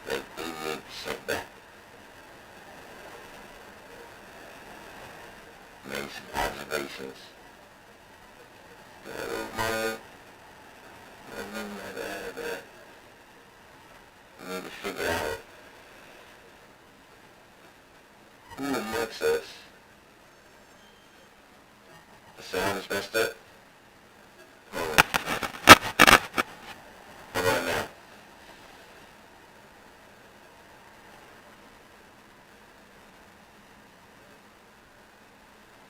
they need something. Made some observations. I need to figure out who amongst us the sound is messed up. Hold on. Hold on now.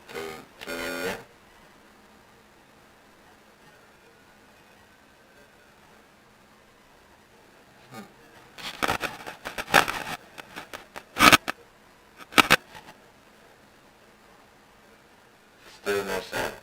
Can you hear me now? Still no sound.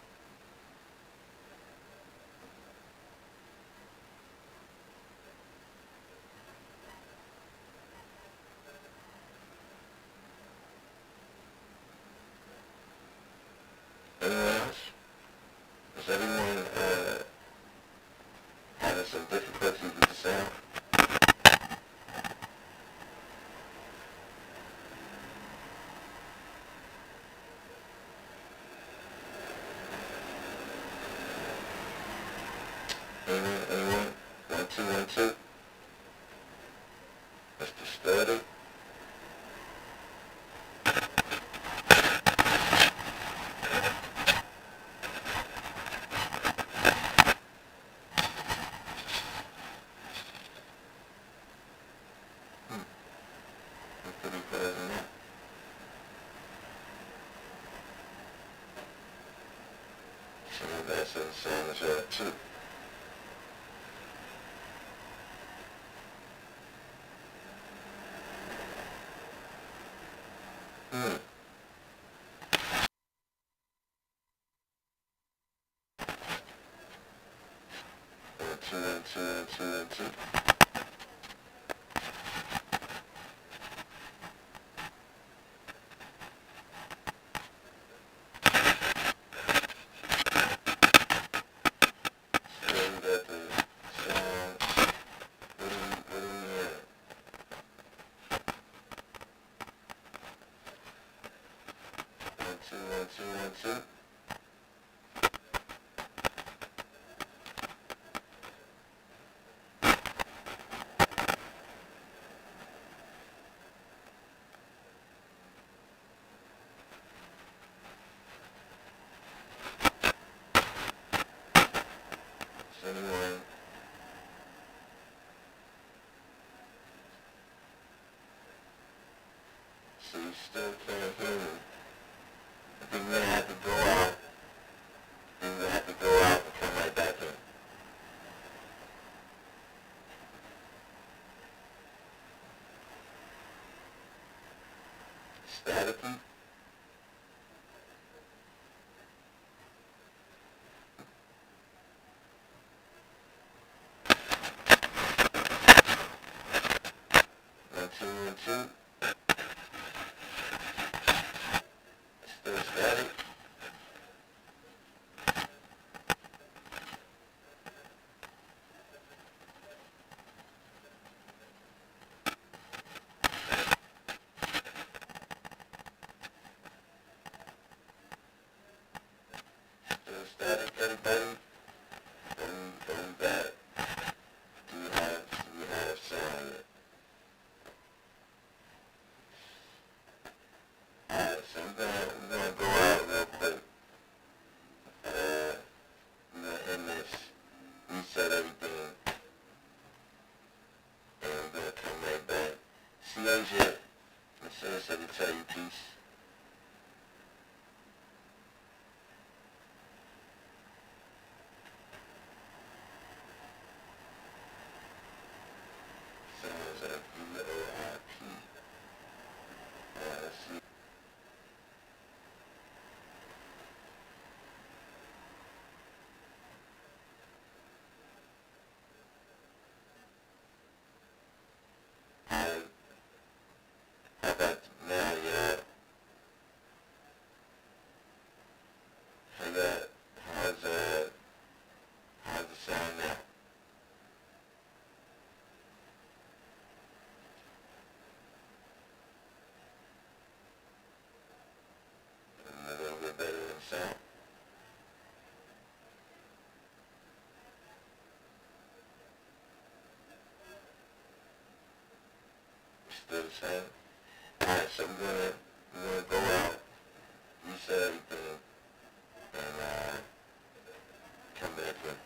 Anyone else? Is everyone having some difficulties with the sound? Anyone? 1, 2, 1, 2. Mr. Study. I'm pretty present now. Some of that's in the sound is that too. Hmm. 1, 2, 1, 2, 1, 2, 1, 2. Still got the sound. Yeah. 1, 2, 1, 2, 1, 2. Anyone? So you still can't hear me. I think we're gonna have to go out. We're gonna have to go out and come right back in. Statically? One, two, 1, 2. Still static. Still static, everybody. And that. Do we have sound? So we're gonna go out a little bit. And let's reset everything. And I'm gonna come right back. Snooze it. Let's say I said to tell you peace. Sounds like little IP. Let's see. How about now, yeah? How's the sound now? we're gonna go out, reset everything, and come back with.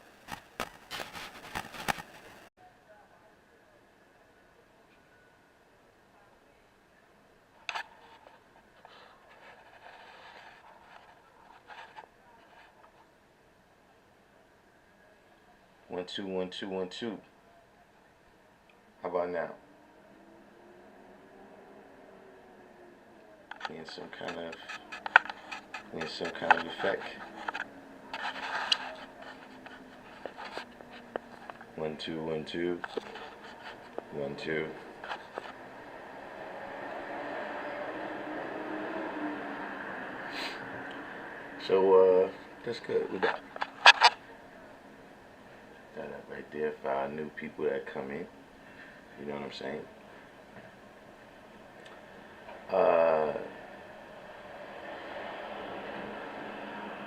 One, two, 1, 2, 1, 2. How about now? Getting some kind of effect. 1, 2, 1, 2. 1, 2. So that's good with that. That up right there for our new people that come in. You know what I'm saying?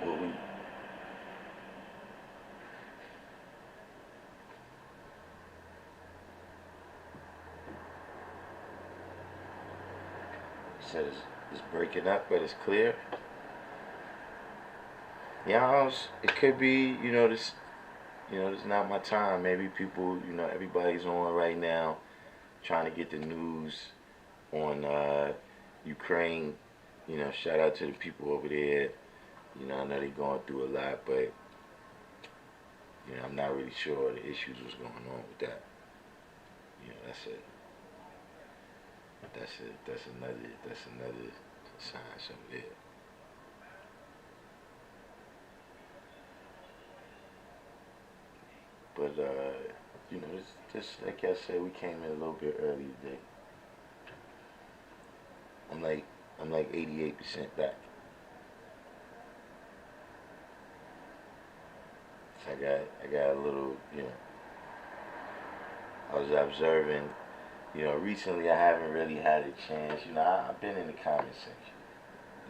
What we said it's breaking up, but it's clear. Yeah, it could be, this is not my time. Maybe people, everybody's on right now trying to get the news on Ukraine. Shout out to the people over there. I know they're going through a lot, but I'm not really sure the issues what's going on with that. That's another science over there. But it's just like I said, we came in a little bit early today. I'm like 88% back. So I got a little, I was observing, recently I haven't really had a chance. I've been in the comment section.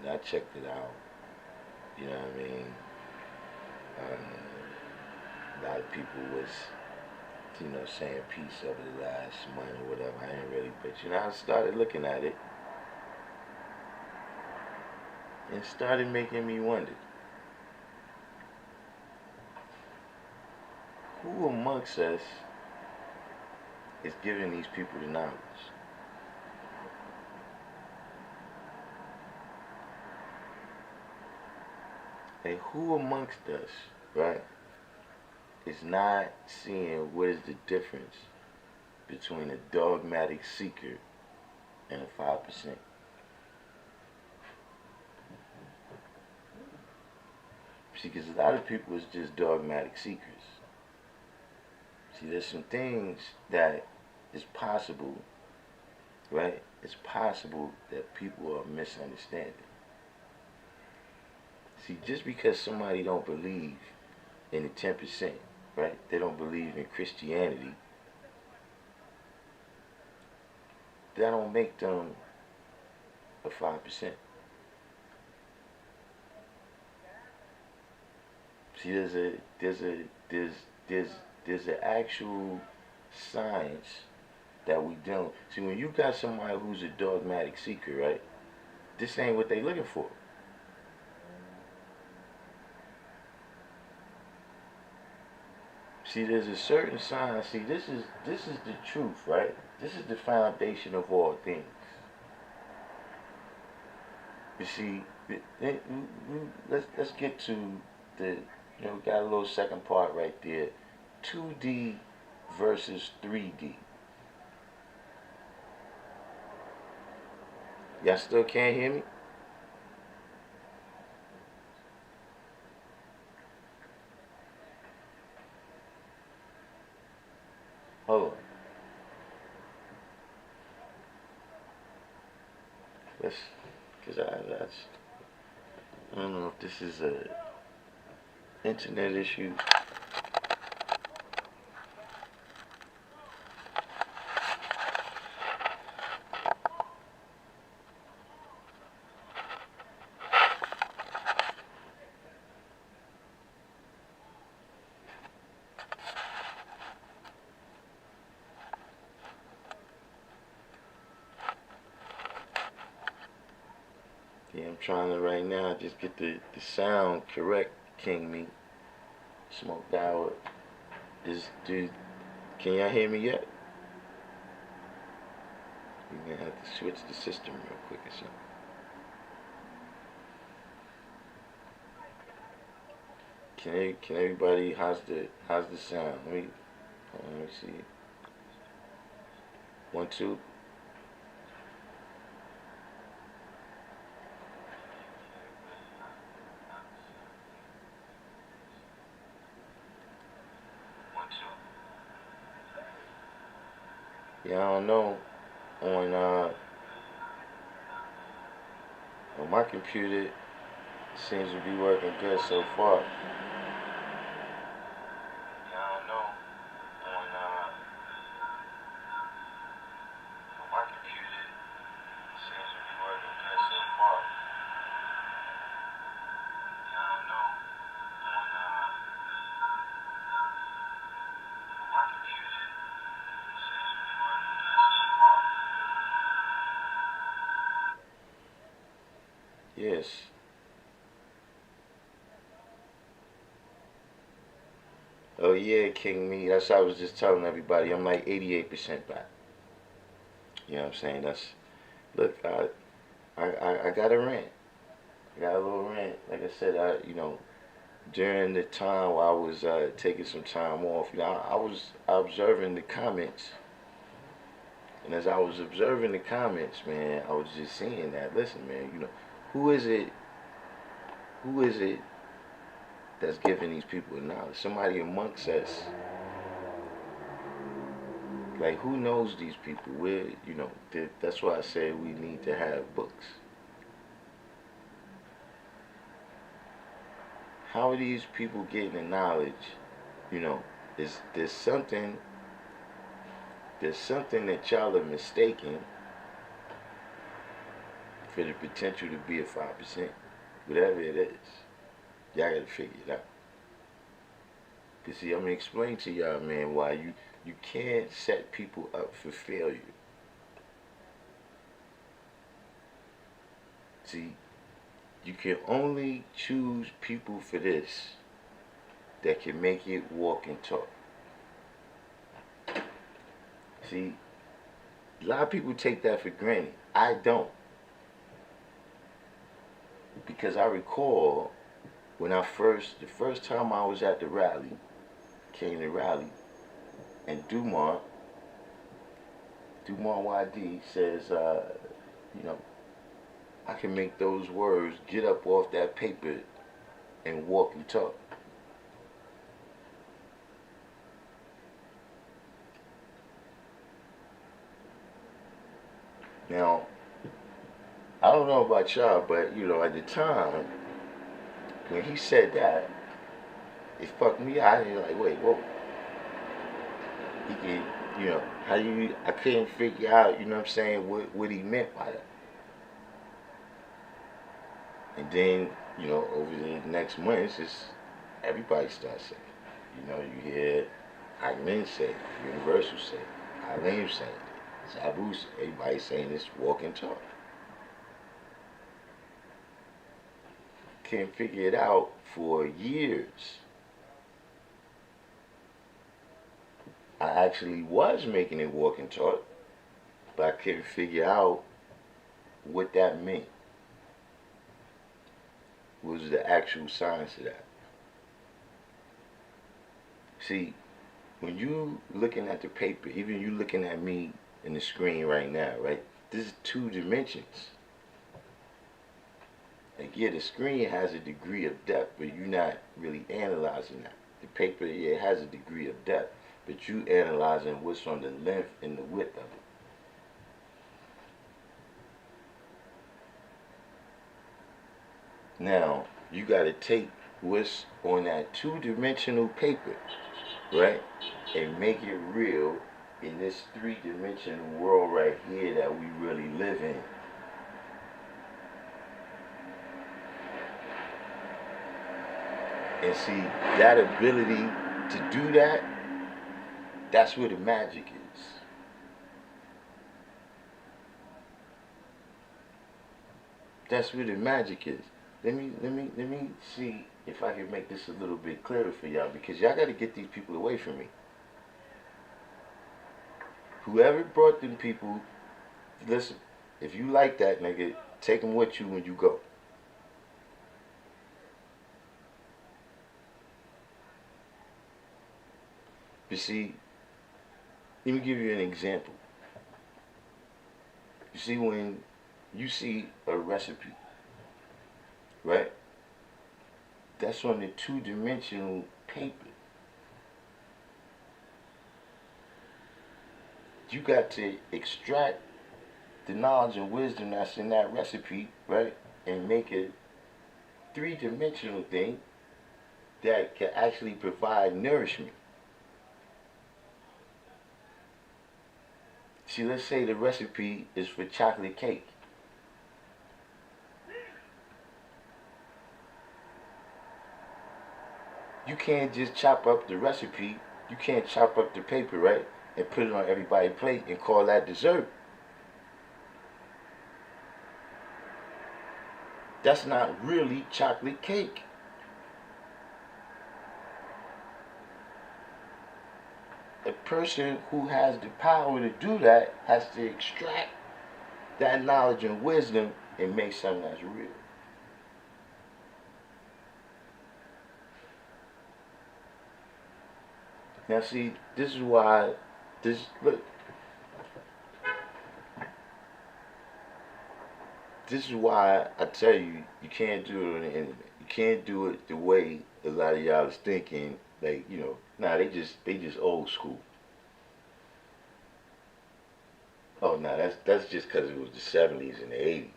I checked it out. You know what I mean? A lot of people was, saying peace over the last month or whatever. I ain't really, but I started looking at it. And started making me wonder, who amongst us is giving these people the knowledge? And who amongst us, right, is not seeing what is the difference between a dogmatic seeker and a 5%? See, because a lot of people is just dogmatic seekers. See, there's some things that is possible, right? It's possible that people are misunderstanding. See, just because somebody don't believe in the 10%, right? They don't believe in Christianity. That don't make them a 5%. See, there's an actual science that we dealing. See, when you got somebody who's a dogmatic seeker, right? This ain't what they looking for. See, there's a certain science. See, this is the truth, right? This is the foundation of all things. You see, let's get to the, we got a little second part right there. 2D versus 3D. Y'all still can't hear me? Hold on. Because I don't know if this is a internet issue. Yeah, I'm trying to right now just get the sound correct, King Me. Smoked out. Dude, can y'all hear me yet? We're gonna have to switch the system real quick or something. Can everybody, how's the sound? Let me see. 1, 2. Yeah, I don't know. On on my computer, it seems to be working good so far. Yes. Oh yeah, King Me. That's what I was just telling everybody. I'm like 88% back. You know what I'm saying? Look, I got a rant. I got a little rant. Like I said, during the time while I was taking some time off, I was observing the comments. And as I was observing the comments, man, I was just seeing that. Listen, man, who is it? Who is it that's giving these people knowledge? Somebody amongst us. Like, who knows these people? That's why I say we need to have books. How are these people getting the knowledge? You know, there's something that y'all are mistaken for the potential to be a 5%. Whatever it is, y'all gotta figure it out. Cause see, I'm gonna explain to y'all, man, why you can't set people up for failure. See, you can only choose people for this that can make it walk and talk. See, a lot of people take that for granted. I don't. Because I recall when the first time I was at the rally, came to rally, and Dumont YD says, I can make those words get up off that paper and walk and talk. Now, I don't know about y'all, but at the time when he said that, it fucked me out. And like, wait, whoa. He could, I couldn't figure out, what I'm saying, what he meant by that. And then, over the next months, everybody starts saying it. You hear Agmin say it, Universal say it, Alim saying it, Sabu say it, everybody saying this walk and talk. Can't figure it out for years. I actually was making it walk and talk, but I couldn't figure out what that meant. What was the actual science of that? See, when you looking at the paper, even you looking at me in the screen right now, right? This is 2 dimensions. Like, yeah, the screen has a degree of depth, but you're not really analyzing that. The paper, yeah, it has a degree of depth, but you analyzing what's on the length and the width of it. Now, you got to take what's on that 2-dimensional paper, right, and make it real in this 3-dimensional world right here that we really live in. And see, that ability to do that, that's where the magic is. That's where the magic is. Let me see if I can make this a little bit clearer for y'all, because y'all got to get these people away from me. Whoever brought them people, listen, if you like that nigga, take them with you when you go. You see, let me give you an example. You see, when you see a recipe, right? That's on the two-dimensional paper. You got to extract the knowledge and wisdom that's in that recipe, right? And make a three-dimensional thing that can actually provide nourishment. See, let's say the recipe is for chocolate cake. You can't just chop up the recipe, you can't chop up the paper, right? And put it on everybody's plate and call that dessert. That's not really chocolate cake. A person who has the power to do that has to extract that knowledge and wisdom and make something that's real. Now see, this is why, look, this is why I tell you, you can't do it on the internet. You can't do it the way a lot of y'all is thinking. Like, you know, nah, they just old school. Oh, nah, that's just because it was the 70s and the 80s.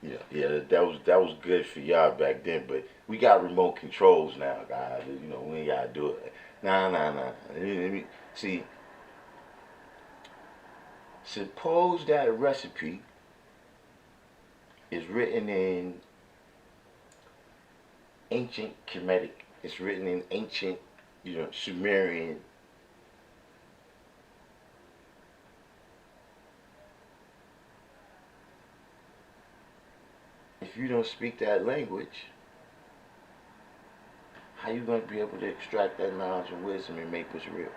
You know, yeah, that was good for y'all back then. But we got remote controls now, guys. You know, we ain't gotta do it. Nah. Let me see. Suppose that recipe is written in ancient Kemetic. It's written in ancient, you know, Sumerian. If you don't speak that language, how you going to be able to extract that knowledge and wisdom and make what's real?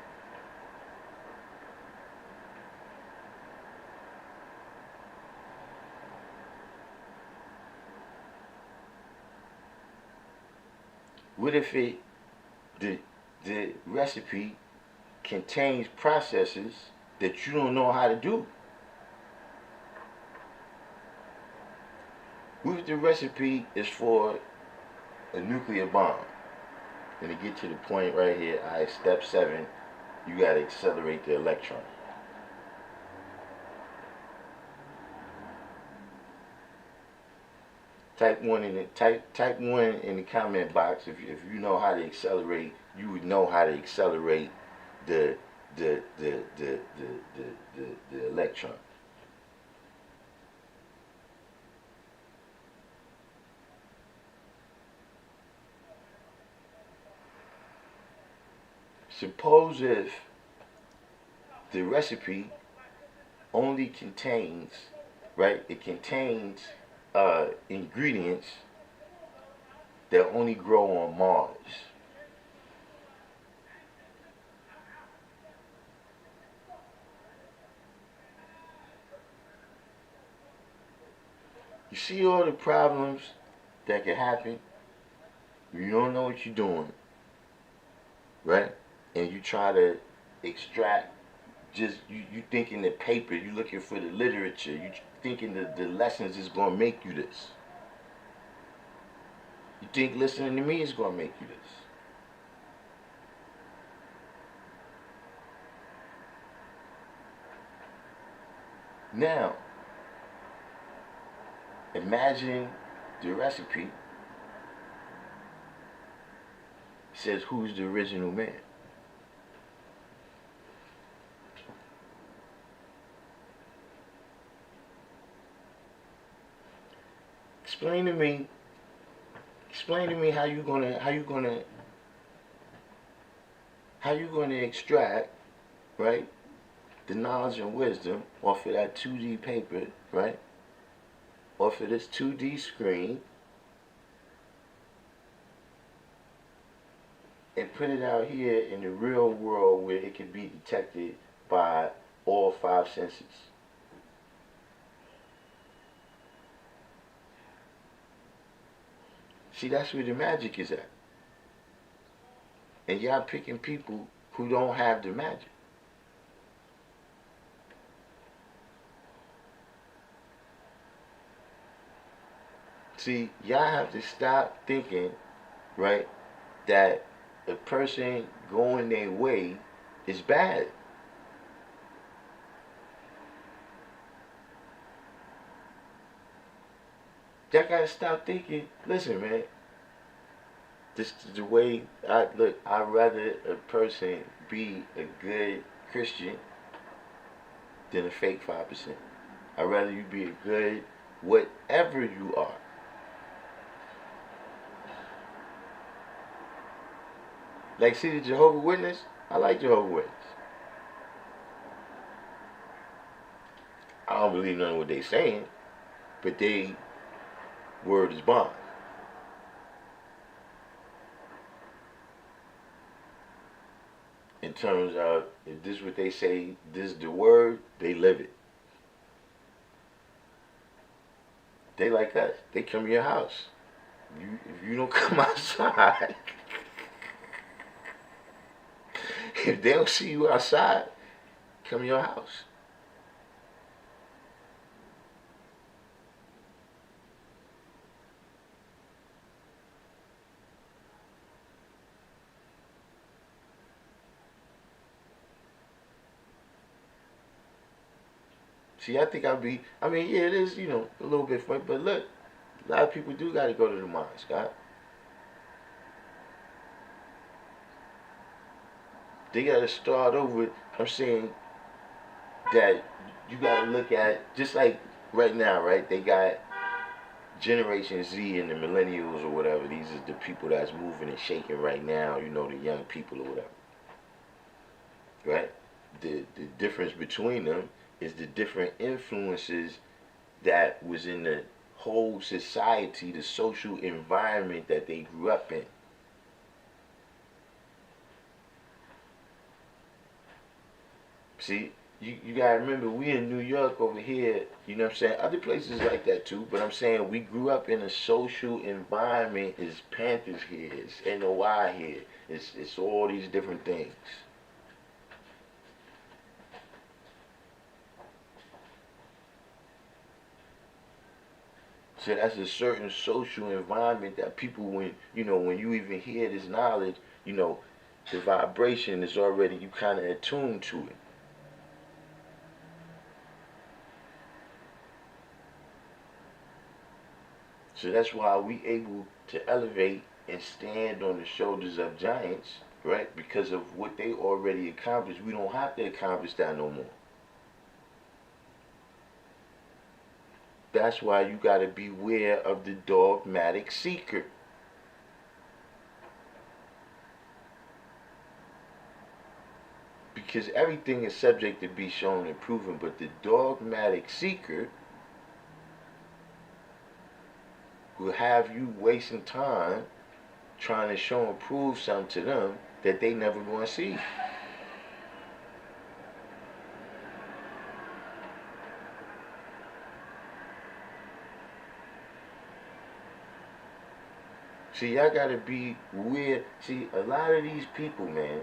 What if the recipe contains processes that you don't know how to do? What if the recipe is for a nuclear bomb? And to get to the point right here, alright, step 7, you gotta accelerate the electron. Type 1 in the comment box if you know how to accelerate. You would know how to accelerate the electron. Suppose if the recipe only contains, right? It contains ingredients that only grow on Mars. You see all the problems that can happen when you don't know what you're doing, right? And you try to extract, just you thinking the paper, you looking for the literature, you thinking that the lessons is gonna make you this. You think listening to me is gonna make you this. Now, imagine the recipe says who's the original man. Explain to me how you gonna extract, right, the knowledge and wisdom off of that 2D paper, right, off of this 2D screen and put it out here in the real world where it can be detected by all five senses. See, that's where the magic is at. And y'all picking people who don't have the magic. See, y'all have to stop thinking, right, that a person going their way is bad. Y'all gotta stop thinking, listen, man, this is the way I look. I'd rather a person be a good Christian than a fake 5%. I'd rather you be a good whatever you are. Like, see the Jehovah's Witness? I like Jehovah's Witness. I don't believe none of what they saying, but they word is bond. In terms of, if this is what they say, this is the word, they live it. They like us. They come to your house. If you don't come outside, if they don't see you outside, come to your house. See, I think I mean, yeah, it is, a little bit funny, but look, a lot of people do got to go to the mosque, Scott. They got to start over. I'm saying that you got to look at, just like right now, right? They got Generation Z and the millennials or whatever. These are the people that's moving and shaking right now, the young people or whatever. Right? The difference between them is the different influences that was in the whole society, the social environment that they grew up in. See, you gotta remember, we in New York over here, you know what I'm saying? Other places like that too, but I'm saying we grew up in a social environment. It's Panthers here, it's NOI here, it's all these different things. So that's a certain social environment that people, when you even hear this knowledge, the vibration is already, you kind of attuned to it. So that's why we able to elevate and stand on the shoulders of giants, right? Because of what they already accomplished. We don't have to accomplish that no more. That's why you got to beware of the dogmatic seeker. Because everything is subject to be shown and proven, but the dogmatic seeker will have you wasting time trying to show and prove something to them that they never going to see. See, y'all gotta be weird. See, a lot of these people, man,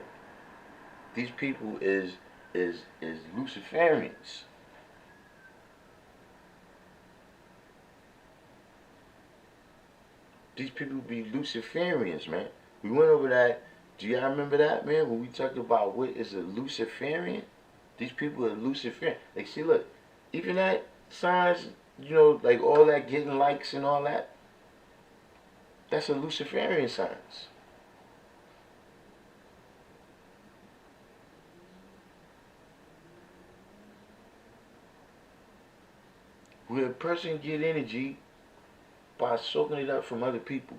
these people is Luciferians. These people be Luciferians, man. We went over that. Do y'all remember that, man? When we talked about what is a Luciferian? These people are Luciferian. Like, see, look, even that signs, like all that getting likes and all that, that's a Luciferian signs. When a person get energy by soaking it up from other people.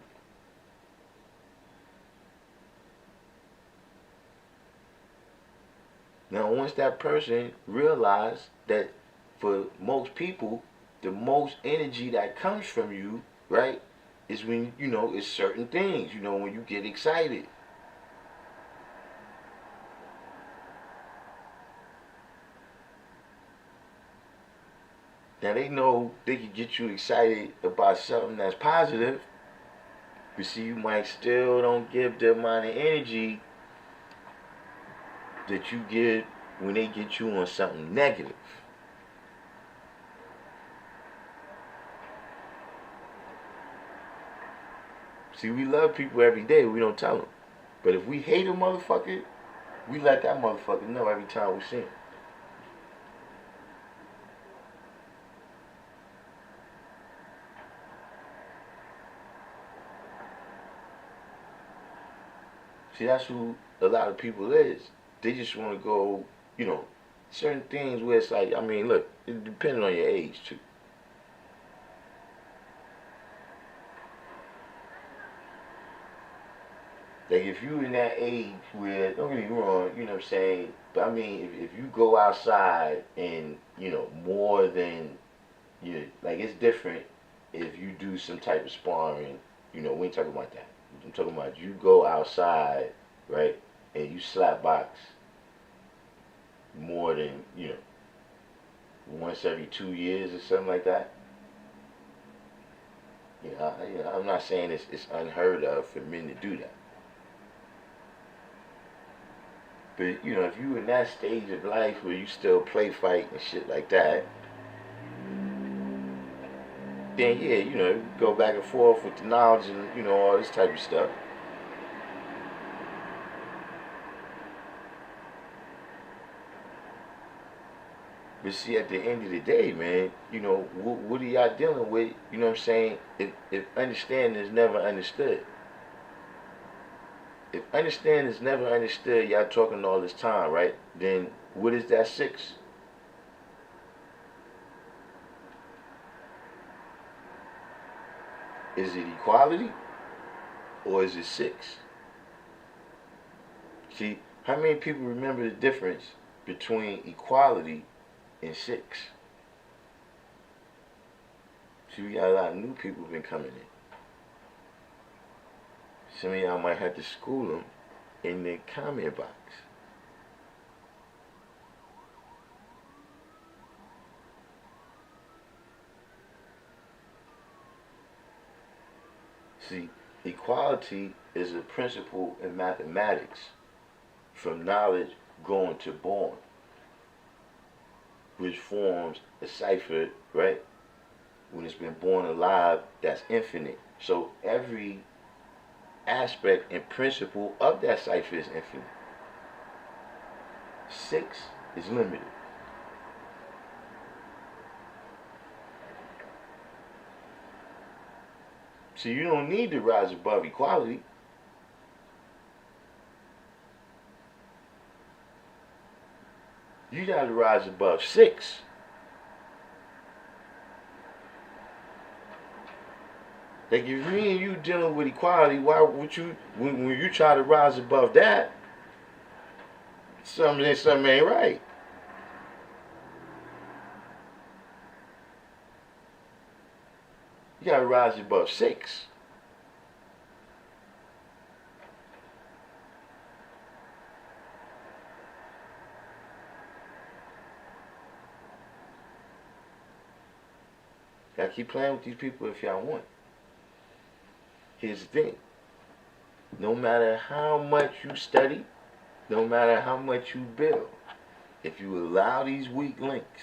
Now, once that person realized that for most people, the most energy that comes from you, right, is when, it's certain things, when you get excited. Now they know they can get you excited about something that's positive, but see, you might still don't give the amount of energy that you get when they get you on something negative. See, we love people every day, we don't tell them. But if we hate a motherfucker, we let that motherfucker know every time we see him. See, that's who a lot of people is. They just want to go, certain things where it's like, look, it depends on your age too. Like if you in that age where, don't get me wrong, you know what I'm saying, but if you go outside and, more than, like it's different if you do some type of sparring, we ain't talking about that. I'm talking about you go outside, right, and you slap box more than, once every 2 years or something like that. I'm not saying it's unheard of for men to do that. But, if you in that stage of life where you still play fight and shit like that, then yeah, go back and forth with the knowledge and, all this type of stuff. But see, at the end of the day, man, what are y'all dealing with? You know what I'm saying? If understanding is never understood. If understanding is never understood, y'all talking all this time, right? Then what is that 6? Is it equality or is it 6? See, how many people remember the difference between equality and 6? See, we got a lot of new people been coming in. Some of y'all might have to school them in the comment box. See, equality is a principle in mathematics from knowledge going to born, which forms a cipher, right? When it's been born alive, that's infinite. So every aspect and principle of that cipher is infinite. 6 is limited. So you don't need to rise above equality. You gotta rise above 6. Like if me and you dealing with equality, why would you, when you try to rise above that, something ain't right. You gotta rise above 6. Gotta keep playing with these people if y'all want. Here's the thing. No matter how much you study, no matter how much you build, if you allow these weak links,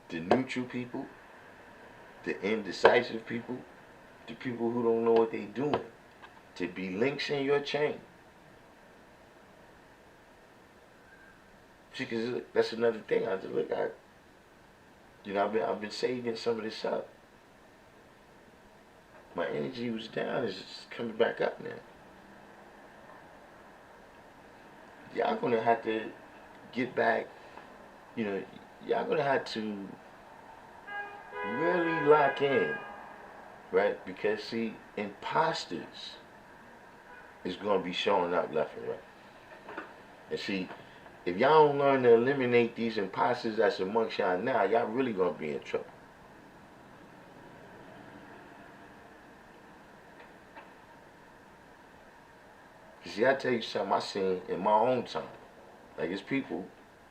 the neutral people, the indecisive people, the people who don't know what they're doing, to be links in your chain. See, because that's another thing. I just look at. I've been saving some of this up. My energy was down. It's just coming back up now. Y'all gonna have to get back. Y'all gonna have to really lock in, right? Because see, imposters is gonna be showing up left and right. And see, If y'all don't learn to eliminate these imposters that's amongst y'all now, y'all really gonna be in trouble. See, I tell you something I seen in my own time. Like, it's people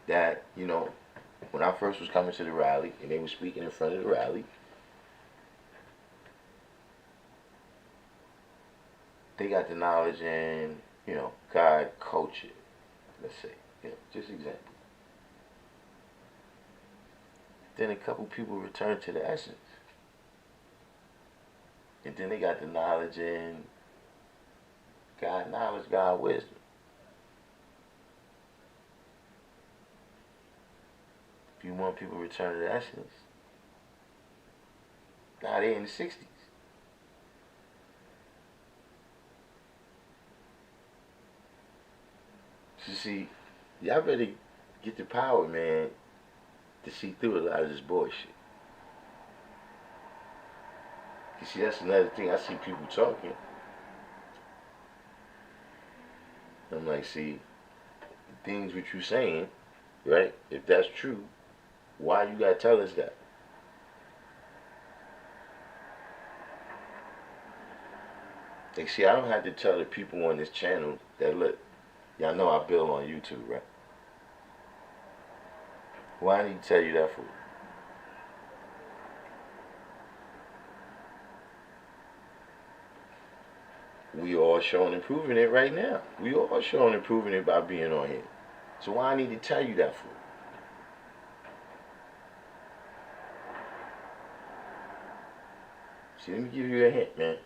that, you know, when I first was coming to the rally and they were speaking in front of the rally, they got the knowledge and, you know, God culture, let's say, you know, just example. Then a couple people return to the essence. And then they got the knowledge and God knowledge, God wisdom. If you want people to return to the essence, now they in the 60s. So see, y'all better get the power, man, to see through a lot of this bullshit. You see, that's another thing. I see people talking. I'm like, see, the things what you saying, right? If that's true, why you gotta tell us that? Like, see, I don't have to tell the people on this channel that, look, y'all know I build on YouTube, right? Why I need to tell you that for? We all showing and proving it right now. We all showing and proving it by being on here. So why I need to tell you that for? See, let me give you a hint, man.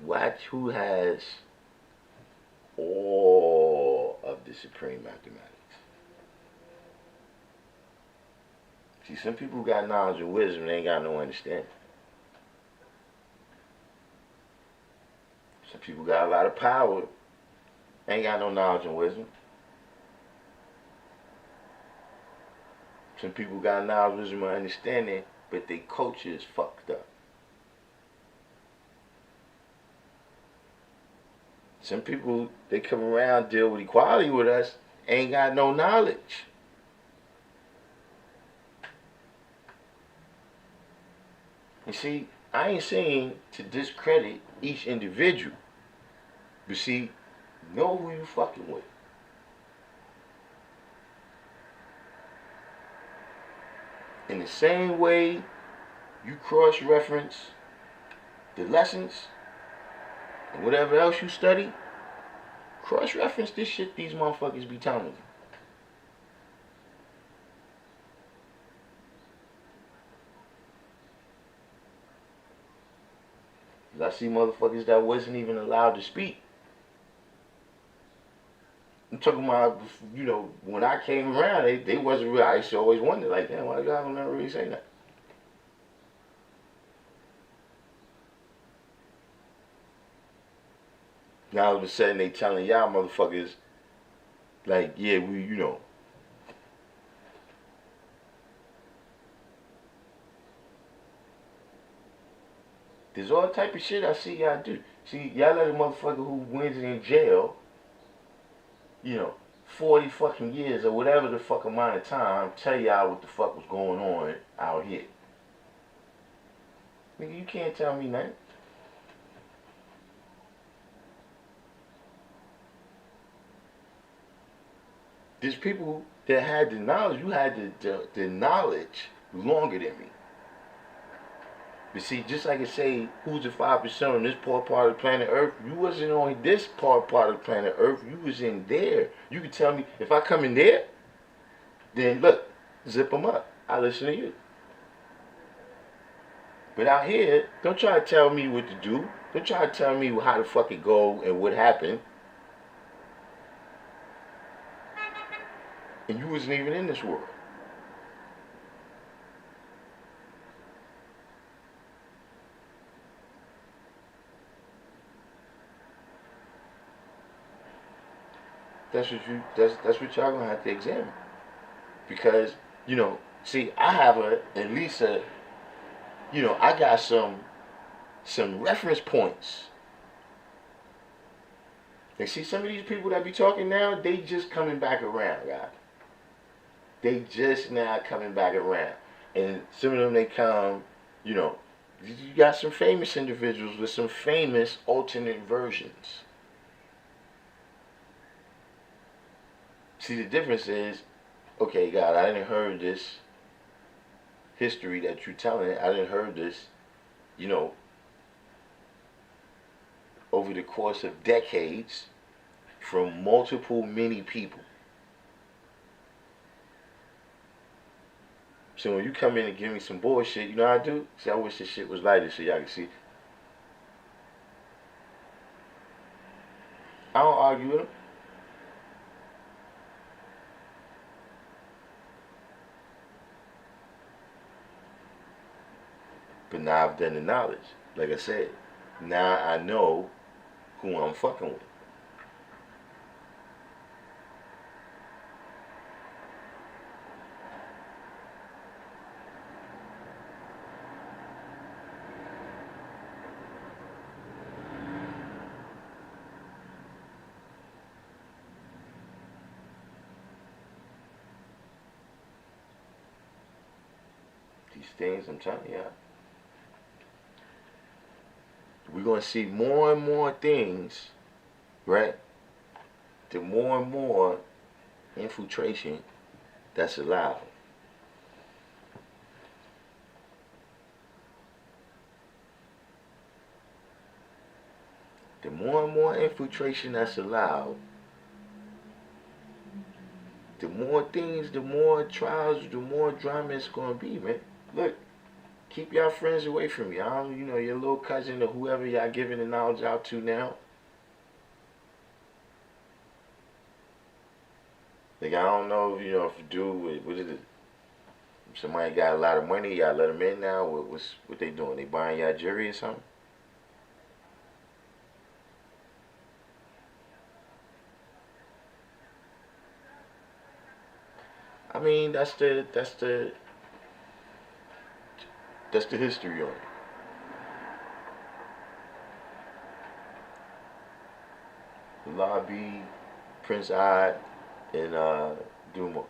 Watch who has all of the supreme mathematics. See, some people got knowledge and wisdom, they ain't got no understanding. Some people got a lot of power, ain't got no knowledge and wisdom. Some people got knowledge, wisdom, and understanding, but their culture is fucked up. Some people, they come around, deal with equality with us, ain't got no knowledge. You see, I ain't saying to discredit each individual. But see, know who you fucking with. In the same way you cross-reference the lessons and whatever else you study, cross-reference this shit these motherfuckers be telling you. I see motherfuckers that wasn't even allowed to speak. I'm talking about, you know, when I came around, they wasn't real. I used to always wonder, like, damn, why y'all don't never really say that? Now all of a sudden they telling y'all motherfuckers, like, yeah, we, you know. There's all type of shit I see y'all do. See, y'all let a motherfucker who wins in jail, you know, 40 fucking years or whatever the fuck amount of time, tell y'all what the fuck was going on out here. Nigga, you can't tell me nothing. There's people that had the knowledge. You had the knowledge longer than me. But see, just like I say, who's the 5% on this part of the planet Earth? You wasn't on this part of the planet Earth. You was in there. You could tell me, if I come in there, then look, zip them up. I listen to you. But out here, don't try to tell me what to do. Don't try to tell me how the fuck it go and what happened. And you wasn't even in this world. That's what y'all gonna have to examine. Because, you know, see, I have at least you know, I got some reference points And see, some of these people that be talking now, they just coming back around, guys. They just now coming back around. And some of them, they come, you know, you got some famous individuals with some famous alternate versions. See, the difference is, okay, God, I didn't heard this history that you're telling. I didn't heard this, you know, over the course of decades from many people. So when you come in and give me some bullshit, you know what I do? See, I wish this shit was lighter so y'all can see. I don't argue with them. But now I've done the knowledge. Like I said, now I know who I'm fucking with. These things, I'm telling you, we're going to see more and more things, right? The more and more infiltration that's allowed. The more and more infiltration that's allowed, the more things, the more trials, the more drama it's going to be, man. Look, keep y'all friends away from me. I don't, you know, your little cousin or whoever y'all giving the knowledge out to now. Like, I don't know, you know, if you do, what is it? Somebody got a lot of money, y'all let them in now. What they doing? They buying y'all jewelry or something? I mean, that's the history on it. Lobby, Prince Eye, and Duma.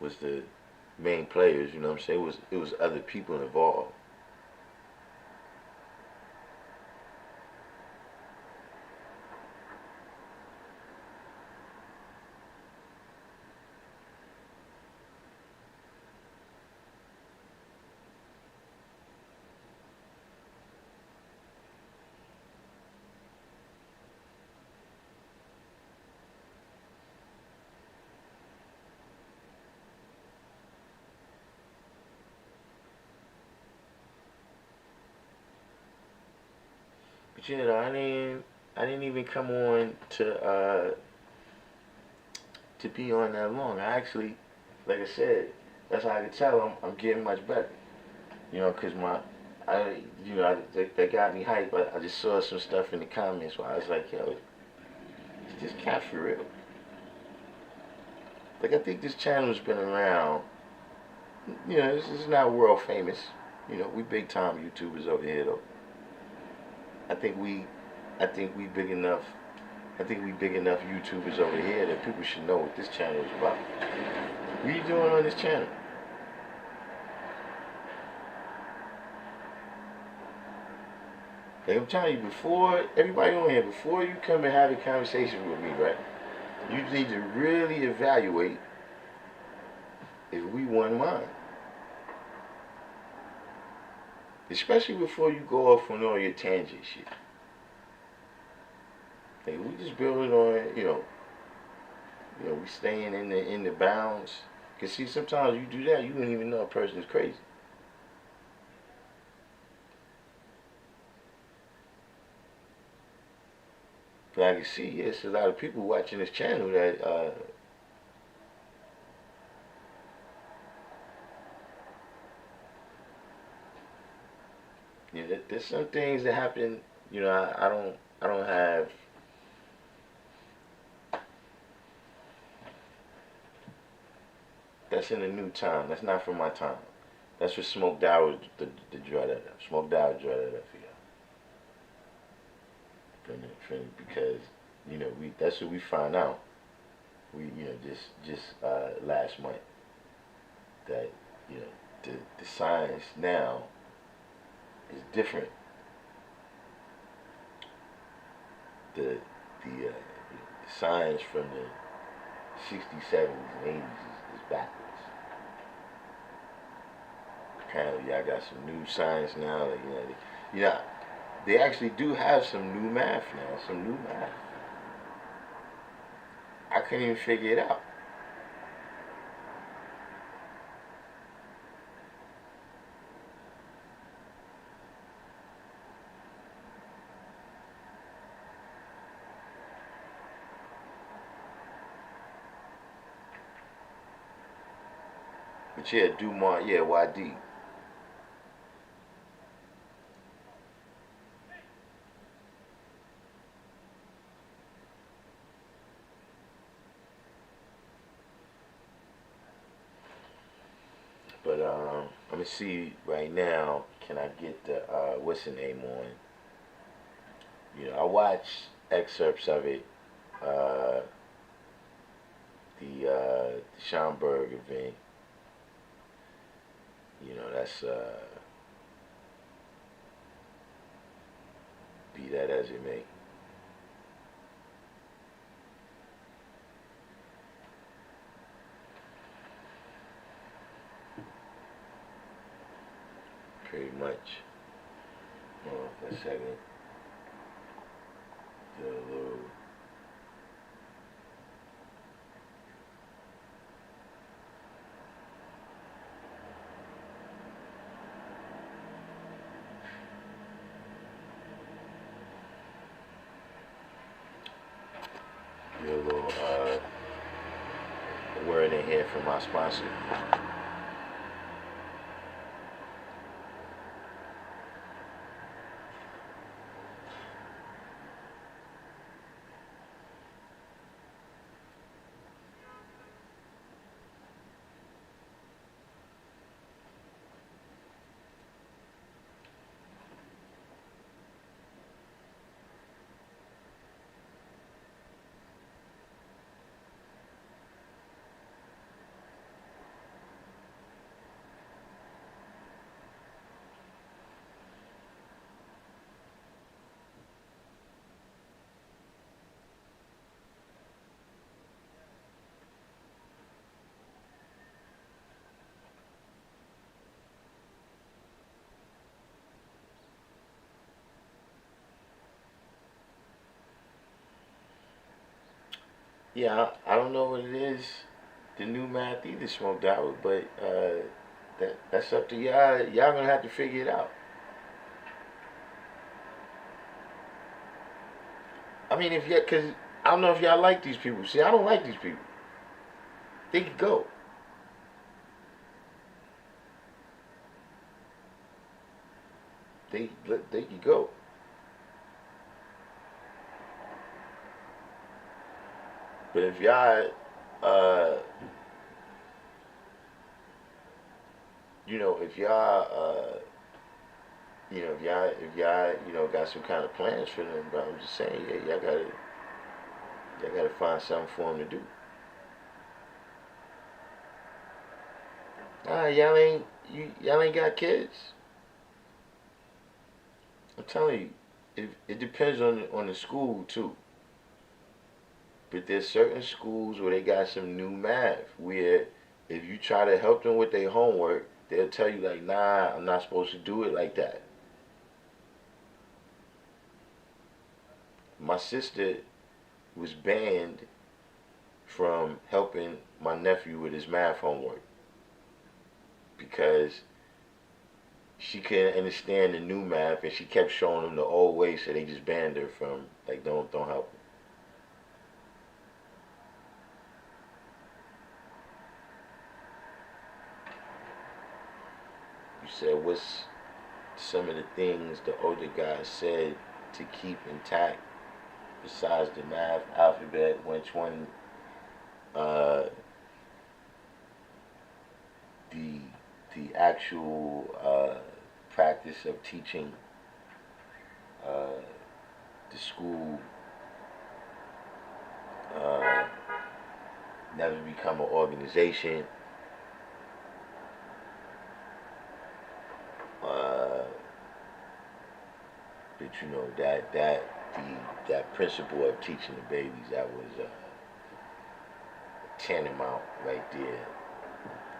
Was the main players, you know what I'm saying? It was other people involved. But you know, I didn't even come on to be on that long. I actually, like I said, that's how I can tell I'm getting much better. You know, cause that got me hyped. But I just saw some stuff in the comments where I was like, yo, is this cat for real? Like, I think this channel's been around. You know, this is not world famous. You know, we big time YouTubers over here though. I think we big enough. I think we big enough YouTubers over here that people should know what this channel is about. What are you doing on this channel? Like I'm telling you, before everybody on here, before you come and have a conversation with me, right? You need to really evaluate if we one mind. Especially before you go off on all your tangent shit. Like we just building on, we staying in the bounds. Cause see, sometimes you do that, you don't even know a person is crazy. But I can see, yes, a lot of people watching this channel that there's some things that happen. You know, I don't have. That's in a new time. That's not from my time. That's what Smoked Out was the draw that up. Smoked Out draw that up for y'all. Because that's what we find out. We just last month that the science now is different. The science from the 60s, 70s, and 80s is backwards. Apparently, y'all got some new science now. That, they actually do have some new math now. Some new math. I couldn't even figure it out. But yeah, Dumont, yeah, YD. But let me see right now. Can I get the what's the name on? I watched excerpts of it. The Schomburg event. That's be that as it may. Pretty much. Hold on for a second. Do a little. Do a little word in here from my sponsor. Yeah, I don't know what it is, the new math either, Smoked Out, but that's up to y'all. Y'all gonna have to figure it out. I mean, cause I don't know if y'all like these people. See, I don't like these people. They could go. They could go. But if y'all, uh, if y'all, if y'all, got some kind of plans for them, but I'm just saying, yeah, y'all gotta find something for them to do. Nah, y'all ain't got kids. I'm telling you, it depends on the school too. But there's certain schools where they got some new math where if you try to help them with their homework, they'll tell you like, nah, I'm not supposed to do it like that. My sister was banned from helping my nephew with his math homework because she couldn't understand the new math and she kept showing him the old way, so they just banned her from like don't help him. You said what's some of the things the older guys said to keep intact besides the math alphabet? Which one? The the actual practice of teaching, the school never become an organization. But you know that principle of teaching the babies, that was tantamount right there.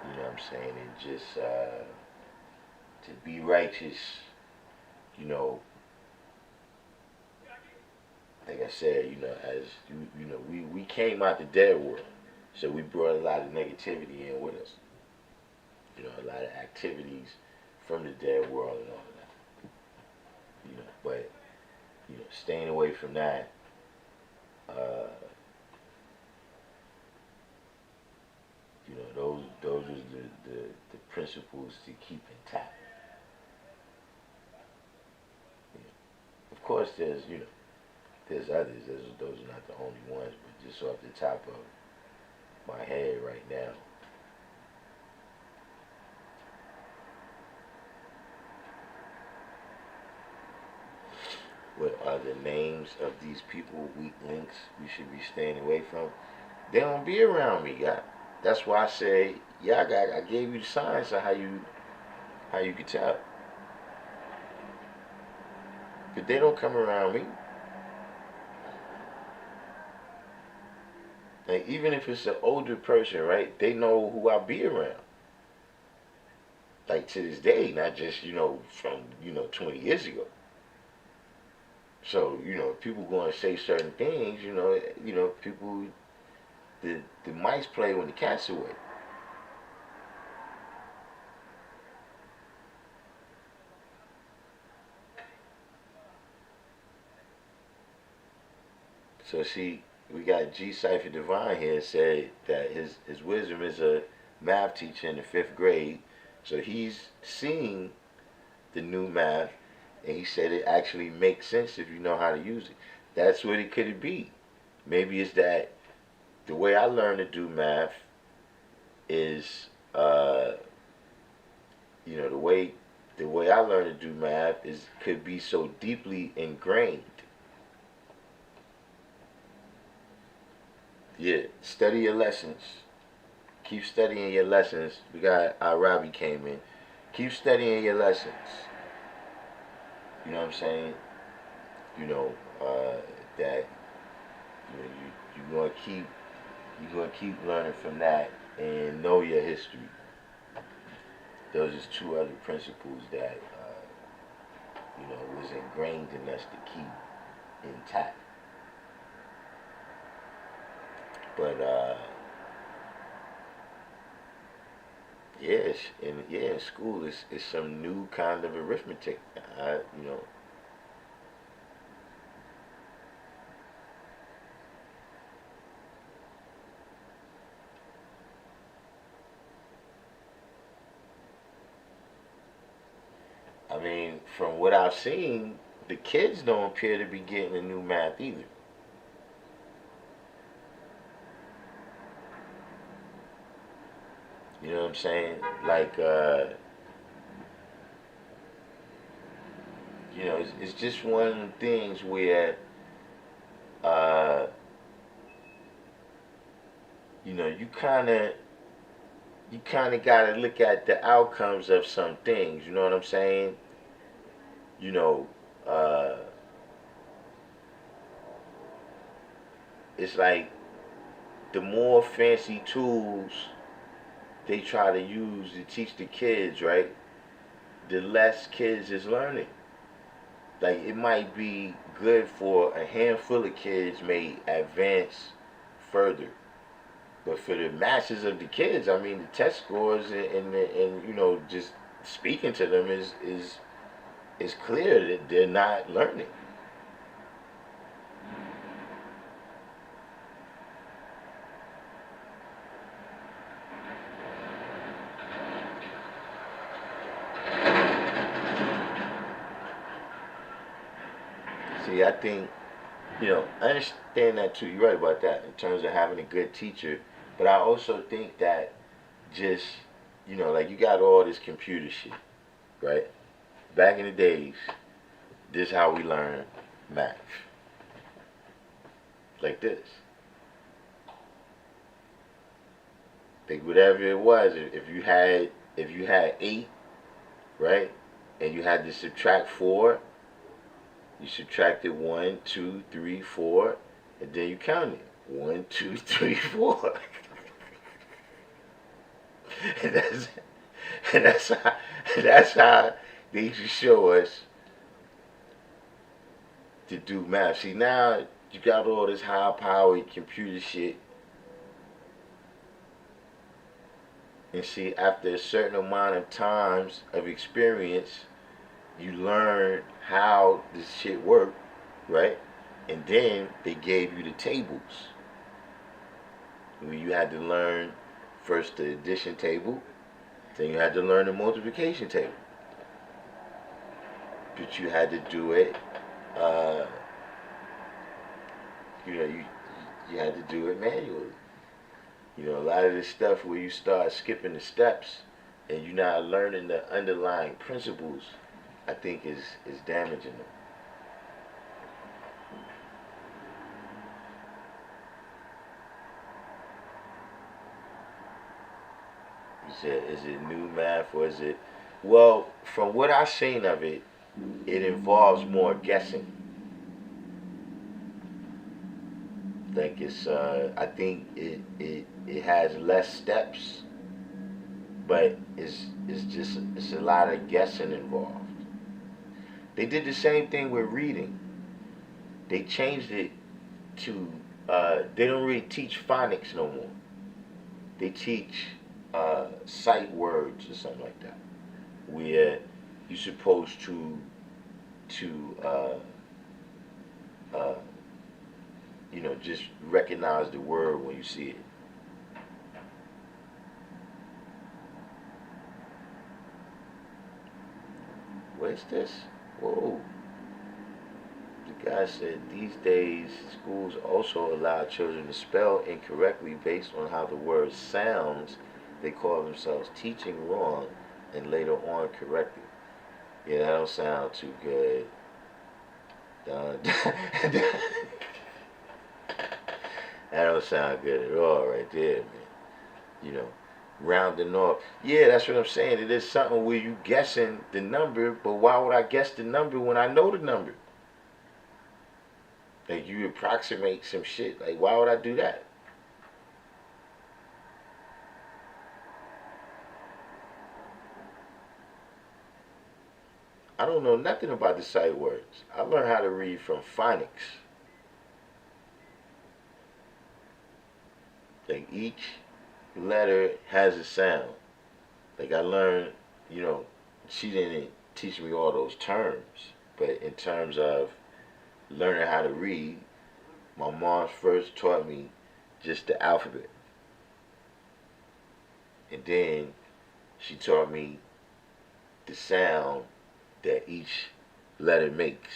You know what I'm saying? And just to be righteous, you know, like I said, you know, as you know, we came out the dead world, so we brought a lot of negativity in with us. You know, a lot of activities from the dead world and all of that. You know, but you know, staying away from that. You know, those are the principles to keep intact. You know, of course, there's others. Those are not the only ones, but just off the top of my head right now. What are the names of these people, weak links, we should be staying away from? They don't be around me, God. That's why I say, yeah, I gave you the signs of how you could tell. But they don't come around me. Like, even if it's an older person, right? They know who I'll be around. Like, to this day, not just, you know, from, you know, 20 years ago. So, you know, people going to say certain things, you know, people, the mice play when the cat's away. So see, we got G Cypher Divine here said that his wisdom is a math teacher in the 5th grade. So he's seeing the new math, and he said it actually makes sense if you know how to use it. That's what it could be. Maybe it's that the way I learned to do math is, you know, the way I learned to do math could be so deeply ingrained. Yeah, study your lessons. Keep studying your lessons. We got Robbie came in. Keep studying your lessons. You know what I'm saying? You know that you know, you're gonna keep learning from that and know your history. Those are 2 other principles that you know was ingrained in us to keep intact. But yes, in school it's some new kind of arithmetic. You know. I mean, from what I've seen, the kids don't appear to be getting the new math either. You know what I'm saying? Like, you know, it's just one of the things where, uh, you know, you kind of got to look at the outcomes of some things. You know what I'm saying? You know, uh, it's like the more fancy tools they try to use to teach the kids, right? The less kids is learning. Like, it might be good for a handful of kids, may advance further. But for the masses of the kids, I mean, the test scores and you know, just speaking to them is clear that they're not learning. See, I think, you know, I understand that too. You're right about that in terms of having a good teacher. But I also think that just, you know, like you got all this computer shit, right? Back in the days, this is how we learn math. Like this. Like whatever it was, if you had 8, right? And you had to subtract 4, you subtracted 1, 2, 3, 4, and then you counted 1, 2, 3, 4. and that's and that's how they used to show us to do math. See, now you got all this high-powered computer shit, and see, after a certain amount of times of experience, you learn how this shit worked, right? And then they gave you the tables. When you had to learn first the addition table, then you had to learn the multiplication table. But you had to do it, you know, you had to do it manually. You know, a lot of this stuff where you start skipping the steps and you're not learning the underlying principles, I think is damaging them. Is it new math or is it? Well, from what I've seen of it, it involves more guessing. Like it's, I think it has less steps, but it's a lot of guessing involved. They did the same thing with reading. They changed it to, they don't really teach phonics no more. They teach sight words or something like that, where you're supposed to you know, just recognize the word when you see it. What is this? Whoa. The guy said these days schools also allow children to spell incorrectly based on how the word sounds. They call themselves teaching wrong and later on correcting. Yeah, that don't sound too good. That don't sound good at all right there, man. You know, rounding off. Yeah, that's what I'm saying. It is something where you guessing the number, but why would I guess the number when I know the number? Like you approximate some shit. Like why would I do that? I don't know nothing about the sight words. I learned how to read from phonics. Like each letter has a sound. Like I learned, you know, she didn't teach me all those terms, but in terms of learning how to read, my mom first taught me just the alphabet. And then she taught me the sound that each letter makes.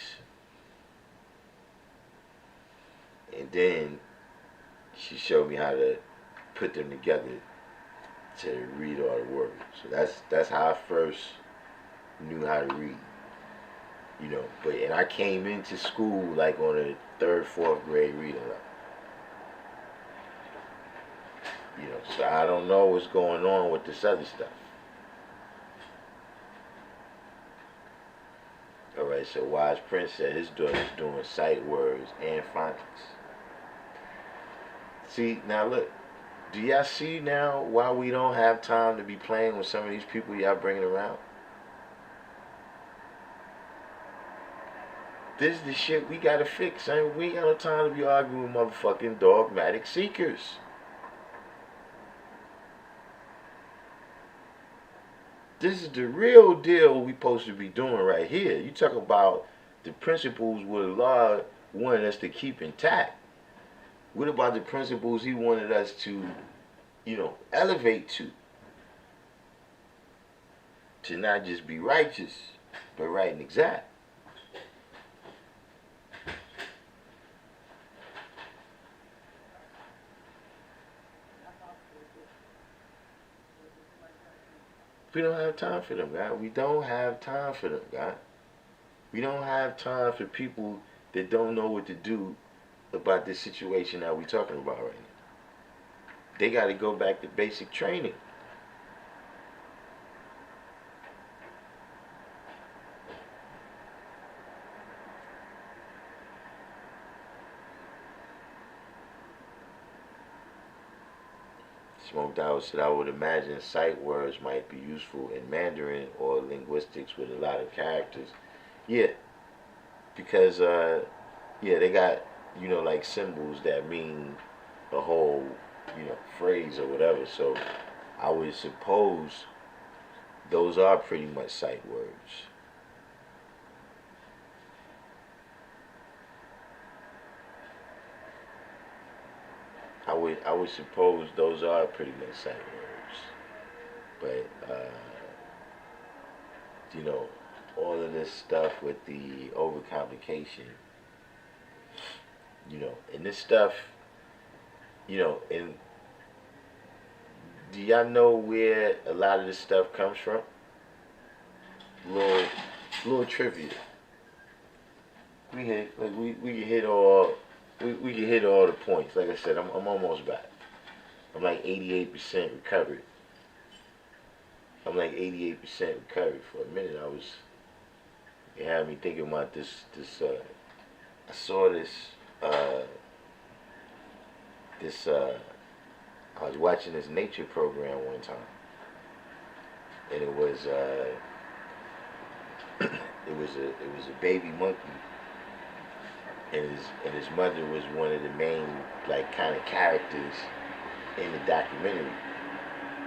And then she showed me how to put them together to read all the words. So that's how I first knew how to read. You know, and I came into school like on a 3rd, 4th grade reading level. You know, so I don't know what's going on with this other stuff. Alright, so Wise Prince said his daughter's doing sight words and phonics. See, now look, do y'all see now why we don't have time to be playing with some of these people y'all bringing around? This is the shit we gotta fix, son. We ain't got no time to be arguing with motherfucking dogmatic seekers. This is the real deal we supposed to be doing right here. You talk about the principles where Allah wanted us to keep intact. What about the principles he wanted us to, you know, elevate to? To not just be righteous, but right and exact. We don't have time for them, God. We don't have time for them, God. We don't have time for people that don't know what to do about this situation that we're talking about right now. They got to go back to basic training. Smoked Out said, I would imagine sight words might be useful in Mandarin or linguistics with a lot of characters. Yeah, because, yeah, they got, like symbols that mean a whole, phrase or whatever. So I would suppose those are pretty much sight words. I would suppose those are pretty much sight words. But all of this stuff with the overcomplication, and this stuff, and do y'all know where a lot of this stuff comes from? Little trivia. We can hit all we can hit all the points. Like I said, I'm almost back. I'm like 88% recovered. I'm like 88% recovered. For a minute, it had me thinking about this. I saw this. I was watching this nature program one time, and it was a baby monkey, and his mother was one of the main like kind of characters in the documentary.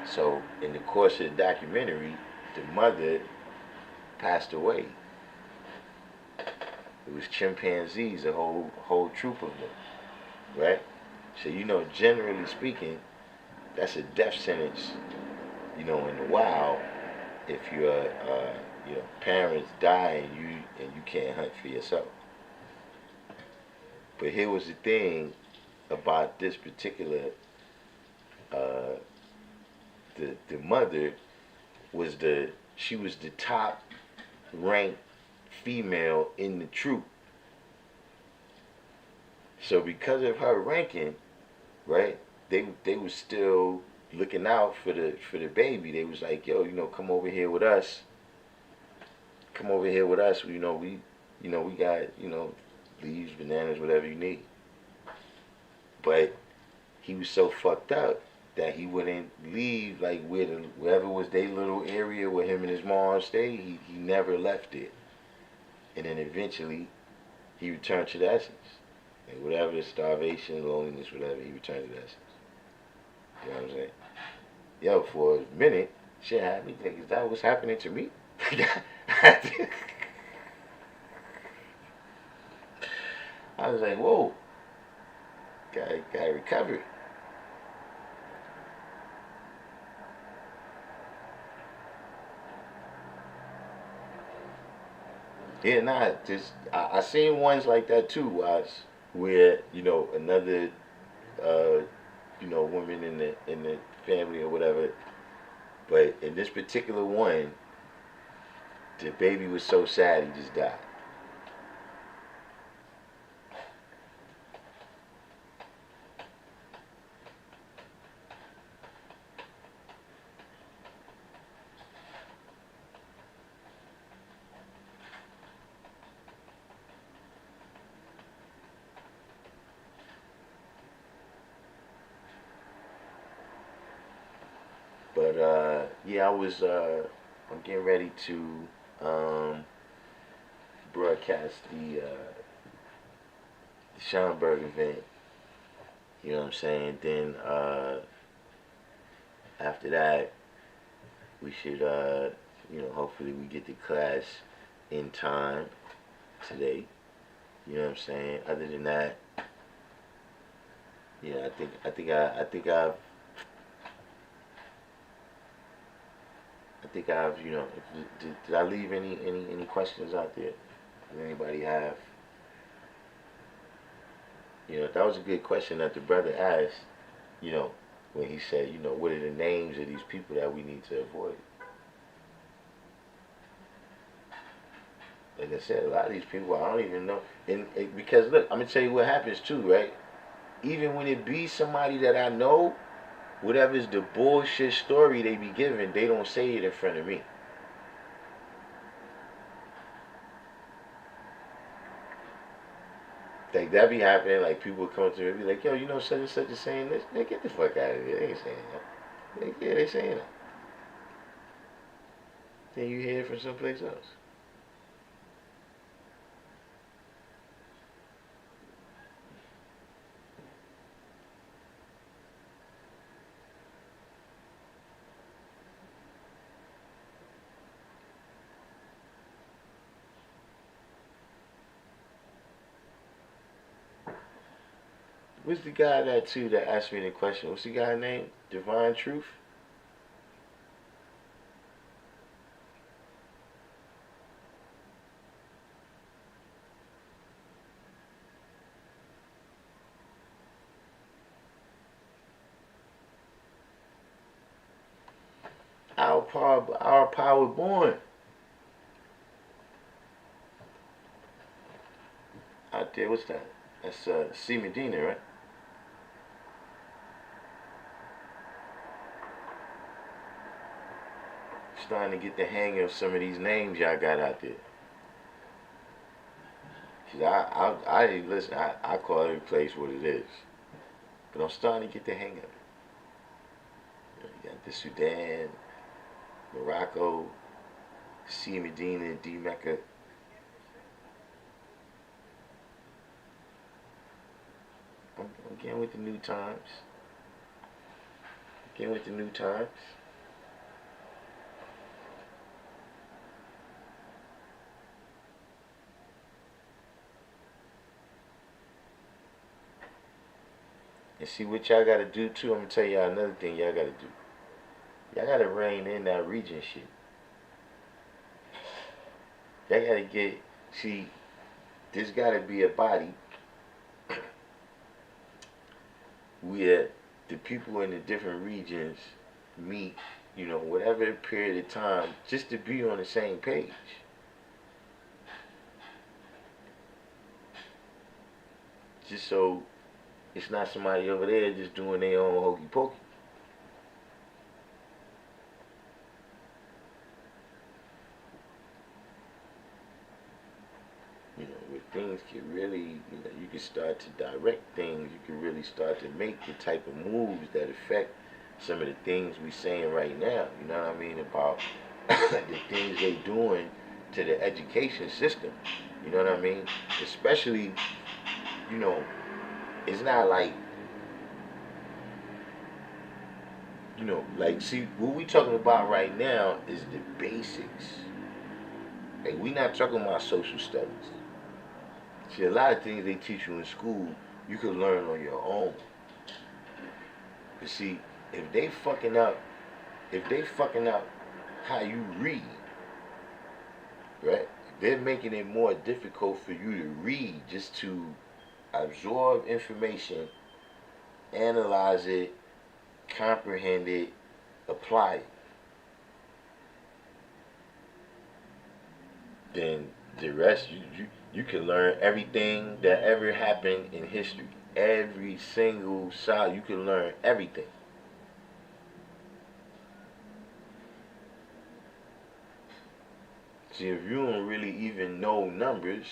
So in the course of the documentary, the mother passed away. It was chimpanzees, a whole troop of them, right? So generally speaking, that's a death sentence, in the wild. If your parents die and you can't hunt for yourself. But here was the thing about this particular the mother was she was the top ranked female in the troop. So because of her ranking, right, they was still looking out for the baby. They was like, yo, come over here with us. Come over here with us. We got, leaves, bananas, whatever you need. But he was so fucked up that he wouldn't leave like wherever was their little area where him and his mom stayed. He never left it. And then eventually he returned to the essence. Like whatever the starvation, loneliness, whatever, he returned to the essence. You know what I'm saying? Yo, for a minute, shit had me think, is that what's happening to me? I was like, whoa, gotta recover. Yeah, nah, I seen ones like that too, where another woman in the family or whatever. But in this particular one, the baby was so sad he just died. But yeah, I'm getting ready to broadcast the Schomburg event. You know what I'm saying? Then after that, we should hopefully we get the class in time today. You know what I'm saying? Other than that, yeah, I think I've did I leave any questions out there? Does anybody have? That was a good question that the brother asked, when he said, what are the names of these people that we need to avoid? like I said, a lot of these people I don't even know. And because look, I'm gonna tell you what happens too, right? Even when it be somebody that I know, whatever's the bullshit story they be giving, they don't say it in front of me. Like that be happening. Like people come to me and be like, "Yo, you know such and such is saying this." They get the fuck out of here. They ain't saying that. Yeah, they saying that. Then you hear it from someplace else. What's the guy that asked me the question? What's the guy name? Divine Truth? Our power born. Out there, what's that? That's C. Medina, right? Starting to get the hang of some of these names y'all got out there. See, I listen. I call every place what it is, but I'm starting to get the hang of it. You got the Sudan, Morocco, C. Medina, D. Mecca. I'm getting with the new times. Getting with the new times. And see what y'all gotta do too. I'm gonna tell y'all another thing y'all gotta do. Y'all gotta rein in that region shit. Y'all gotta get, see, there's gotta be a body where the people in the different regions meet, you know, whatever period of time, just to be on the same page. Just so it's not somebody over there just doing their own hokey pokey. You know, where things can really, you know, you can start to direct things. You can really start to make the type of moves that affect some of the things we saying right now. You know what I mean? About the things they doing to the education system. You know what I mean? Especially, you know, it's not like, you know, like, see, what we talking about right now is the basics. Like, we not talking about social studies. See, a lot of things they teach you in school, you can learn on your own. But see, if they fucking up, how you read, right? They're making it more difficult for you to read, just to absorb information, analyze it, comprehend it, apply it. Then the rest, you can learn everything that ever happened in history. Every single side, you can learn everything. See, if you don't really even know numbers,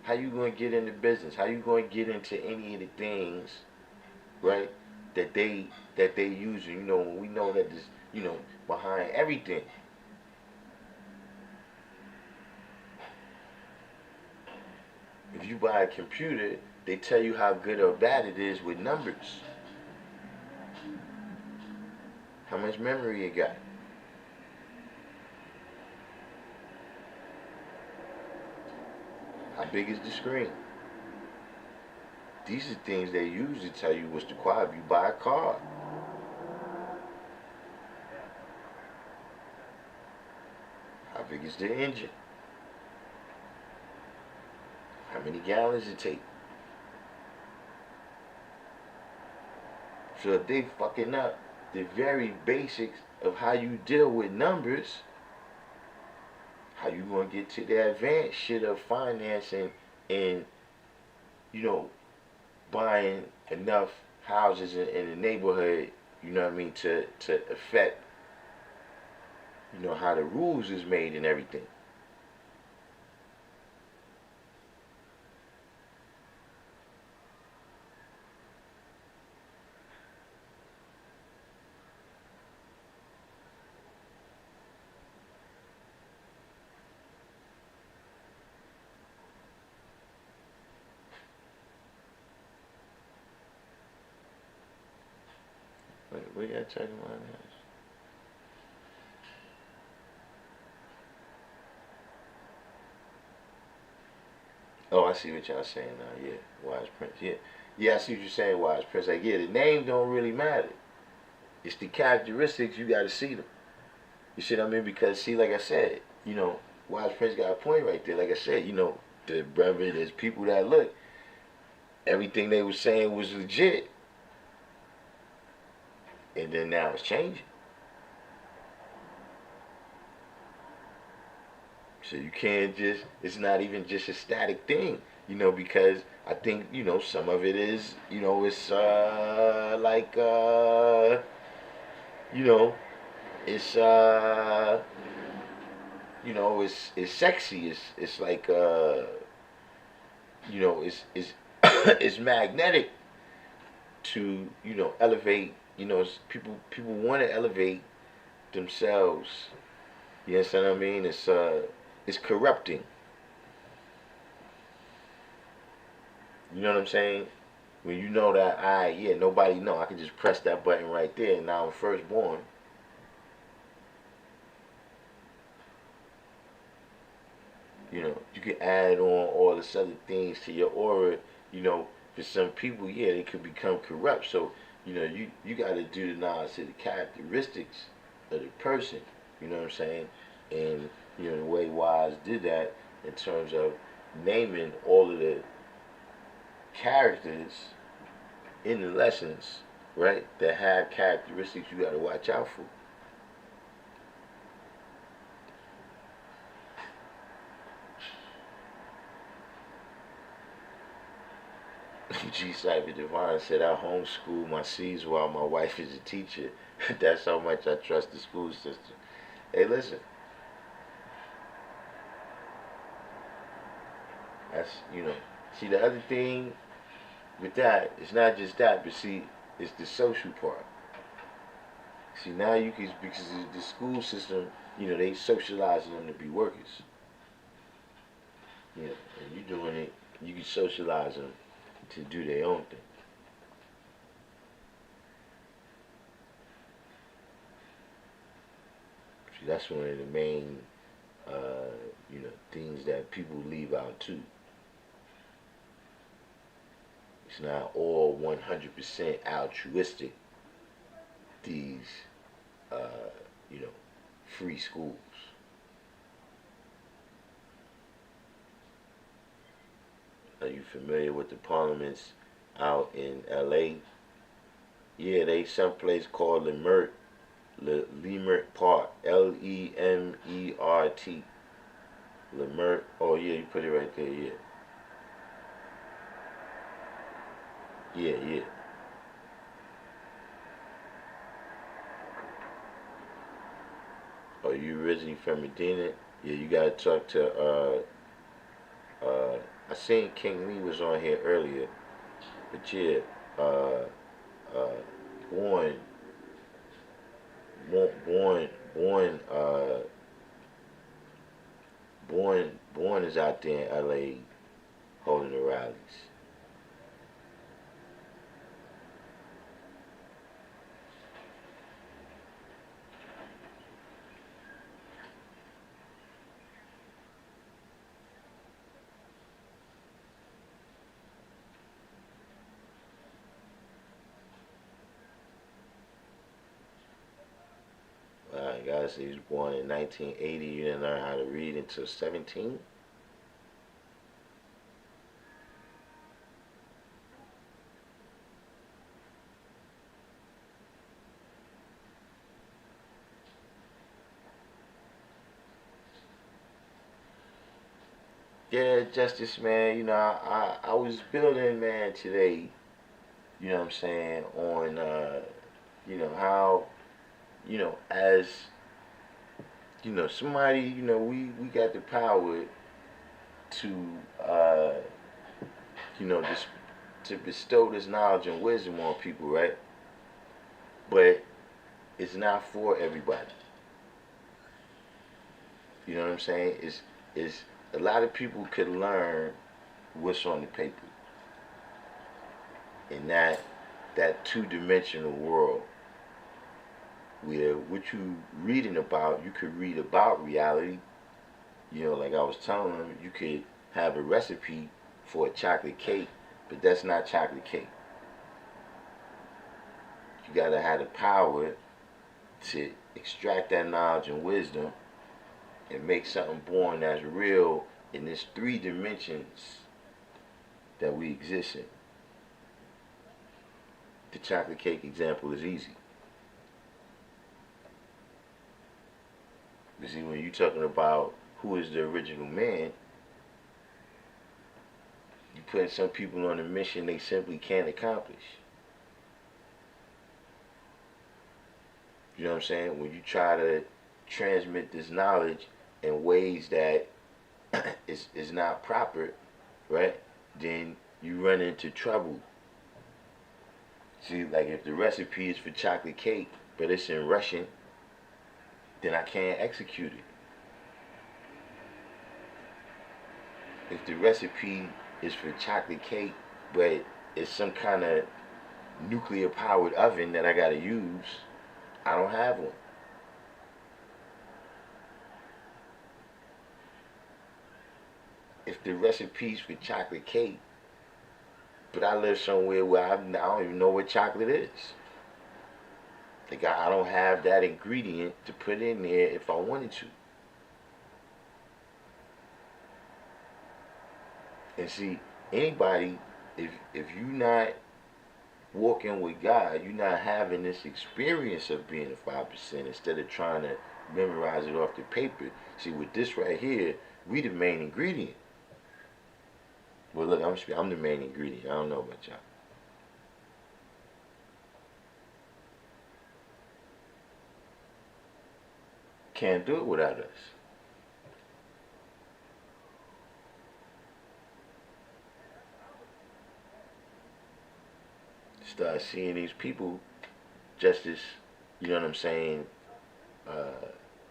how you gonna get into business? How you gonna get into any of the things, right? That they use? You know, when we know that this, you know, behind everything. If you buy a computer, they tell you how good or bad it is with numbers. How much memory it got. How big is the screen? These are things they use to tell you what's required if you buy a car. How big is the engine? How many gallons it take? So if they fucking up the very basics of how you deal with numbers, how you gonna get to the advanced shit of financing and, you know, buying enough houses in the neighborhood, you know what I mean, to affect, you know, how the rules is made and everything. Wait, what y'all talking about now? Oh, I see what y'all saying now. Yeah, Wise Prince. Yeah, yeah, I see what you're saying, Wise Prince. Like, yeah, the name don't really matter. It's the characteristics, you got to see them. You see what I mean? Because see, like I said, you know, Wise Prince got a point right there. Like I said, you know, the brother, there's people that look, everything they were saying was legit, and then now it's changing. So you can't just, it's not even just a static thing, you know, because I think, you know, some of it is, you know, it's like, you know, it's, you know, it's sexy. It's like, you know, it's it's magnetic to, you know, elevate. You know, people want to elevate themselves. You understand what I mean? It's corrupting. You know what I'm saying? When you know that, yeah, nobody know. I can just press that button right there, and now I'm firstborn. You know, you can add on all this other things to your aura. You know, for some people, yeah, they could become corrupt. So, you know, you got to do the knowledge to the characteristics of the person. You know what I'm saying? And, you know, the way Wise did that in terms of naming all of the characters in the lessons, right, that have characteristics you got to watch out for. G. Cypher Divine said, I homeschool my seeds while my wife is a teacher. That's how much I trust the school system. Hey, listen. That's, you know, see, the other thing with that, it's not just that, but see, it's the social part. See, now you can, because the school system, you know, they socializing them to be workers. You know, and you doing it, you can socialize them to do their own thing. See, that's one of the main, you know, things that people leave out too. It's not all 100% altruistic. These, you know, free schools. Are you familiar with the parliaments out in LA? Yeah, they someplace called Lemert Park. Lemert. Lemert. Oh yeah, you put it right there. Yeah. Yeah, yeah. Oh, you originally from Medina? Yeah, you gotta talk to I seen King Lee was on here earlier, but yeah, uh, uh, born, born, born, born, born is out there in LA holding the rallies. Guys, he was born in 1980. You didn't learn how to read until 17. Yeah, Justice, man. I was building, man, today. You know what I'm saying, on how, as somebody, we got the power to uh, just to bestow this knowledge and wisdom on people, right? But it's not for everybody. You know what I'm saying? It's a lot of people could learn what's on the paper in that two-dimensional world where what you reading about, you could read about reality. Like I was telling them, you could have a recipe for a chocolate cake, but that's not chocolate cake. You gotta have the power to extract that knowledge and wisdom and make something born that's real in this three dimensions that we exist in. The chocolate cake example is easy. You see, when you're talking about who is the original man, you put some people on a mission they simply can't accomplish. You know what I'm saying? When you try to transmit this knowledge in ways that is not proper, right? Then you run into trouble. See, like if the recipe is for chocolate cake, but it's in Russian, then I can't execute it. If the recipe is for chocolate cake, but it's some kind of nuclear powered oven that I gotta use, I don't have one. If the recipe's for chocolate cake, but I live somewhere where I don't even know what chocolate is. Like I don't have that ingredient to put in there if I wanted to. And see, anybody, if you're not walking with God, you're not having this experience of being a 5% instead of trying to memorize it off the paper. See, with this right here, we the main ingredient. Well, look, I'm the main ingredient. I don't know about y'all. Can't do it without us. Start seeing these people just as, you know what I'm saying?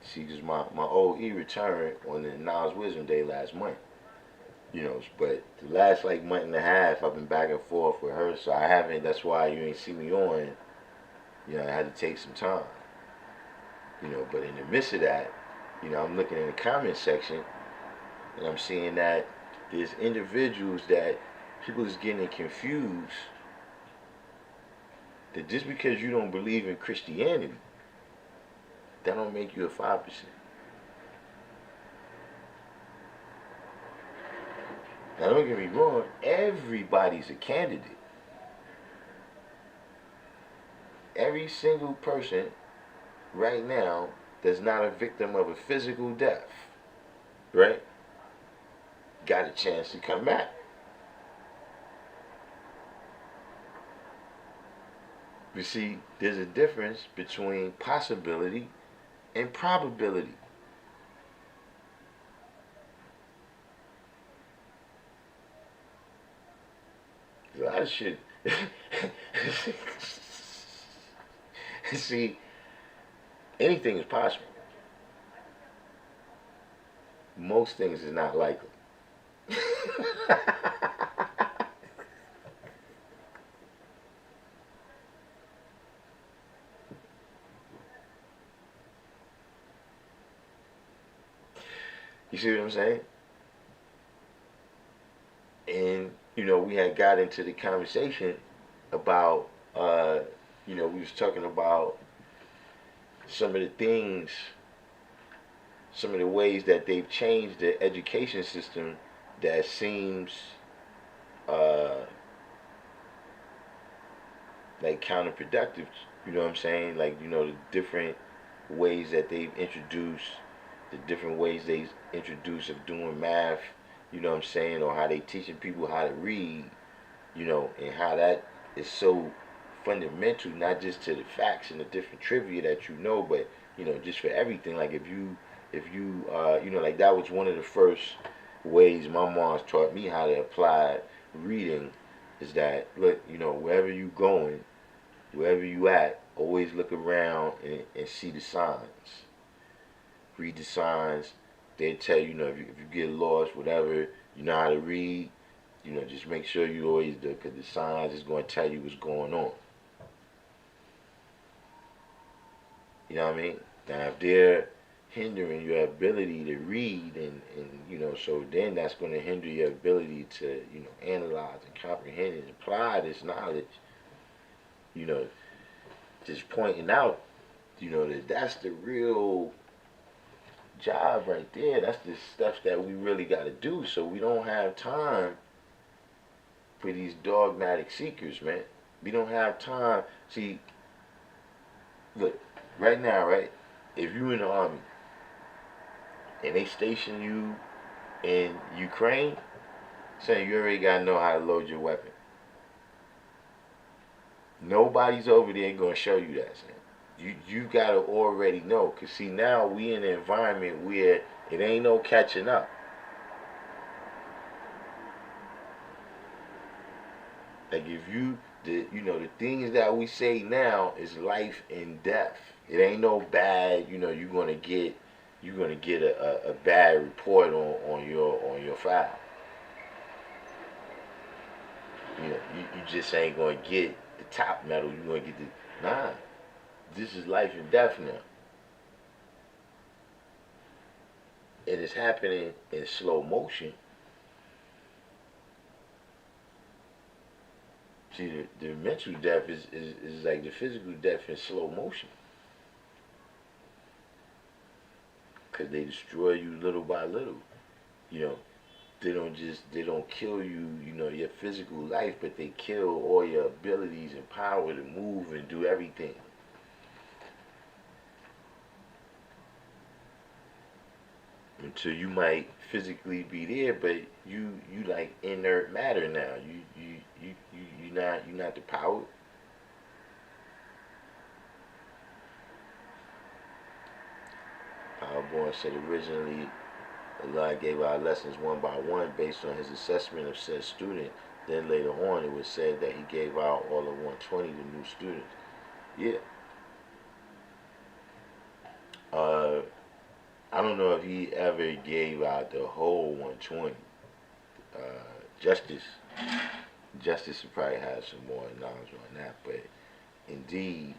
See, because my old returned on the Knowledge Wisdom Day last month. But the last like month and a half, I've been back and forth with her, so I haven't. That's why you ain't see me on. I had to take some time. But in the midst of that, I'm looking in the comment section, and I'm seeing that there's individuals that people is getting confused that just because you don't believe in Christianity, that don't make you a 5%. Now don't get me wrong, everybody's a candidate. Every single person right now that's not a victim of a physical death, right, got a chance to come back. You see, there's a difference between possibility and probability. A lot of shit. See, anything is possible. Most things is not likely. You see what I'm saying? And we had got into the conversation about we was talking about some of the things, some of the ways that they've changed the education system that seems like counterproductive. You know what I'm saying? Like, the different ways that they've introduced, the different ways they introduce of doing math you know what I'm saying, or how they teaching people how to read, you know, and how that is so fundamental, not just to the facts and the different trivia that you know, but you know, just for everything. Like if you you know, like that was one of the first ways my mom's taught me how to apply reading, is that look, you know, wherever you going, wherever you at, always look around and see the signs. Read the signs. They tell you, you know, if you get lost, whatever, you know how to read, you know, just make sure you always do, because the signs is going to tell you what's going on. You know what I mean? Now, if they're hindering your ability to read, and you know, so then that's going to hinder your ability to, you know, analyze and comprehend and apply this knowledge. You know, just pointing out, you know, that that's the real job right there. That's the stuff that we really got to do. So we don't have time for these dogmatic seekers, man. We don't have time. See, look, right now, right? If you in the army and they station you in Ukraine, saying you already gotta know how to load your weapon. Nobody's over there gonna show you that, son. You gotta already know. Cause see, now we in an environment where it ain't no catching up. Like if you know, the things that we say now is life and death. It ain't no bad, you know, you're gonna get a bad report on your file. You know, you just ain't gonna get the top medal. You're gonna get the nah. This is life and death now. And it's happening in slow motion. See, the mental death is like the physical death in slow motion. Because they destroy you little by little. You know, they don't kill you, you know, your physical life, but they kill all your abilities and power to move and do everything. Until you might physically be there, but you like inert matter now. You're not the power. Powerborn said originally Allah gave our lessons one by one based on his assessment of said student. Then later on it was said that he gave out all of 120 to new students. Yeah. I don't know if he ever gave out the whole 120. Uh, Justice would probably have some more knowledge on that, but indeed,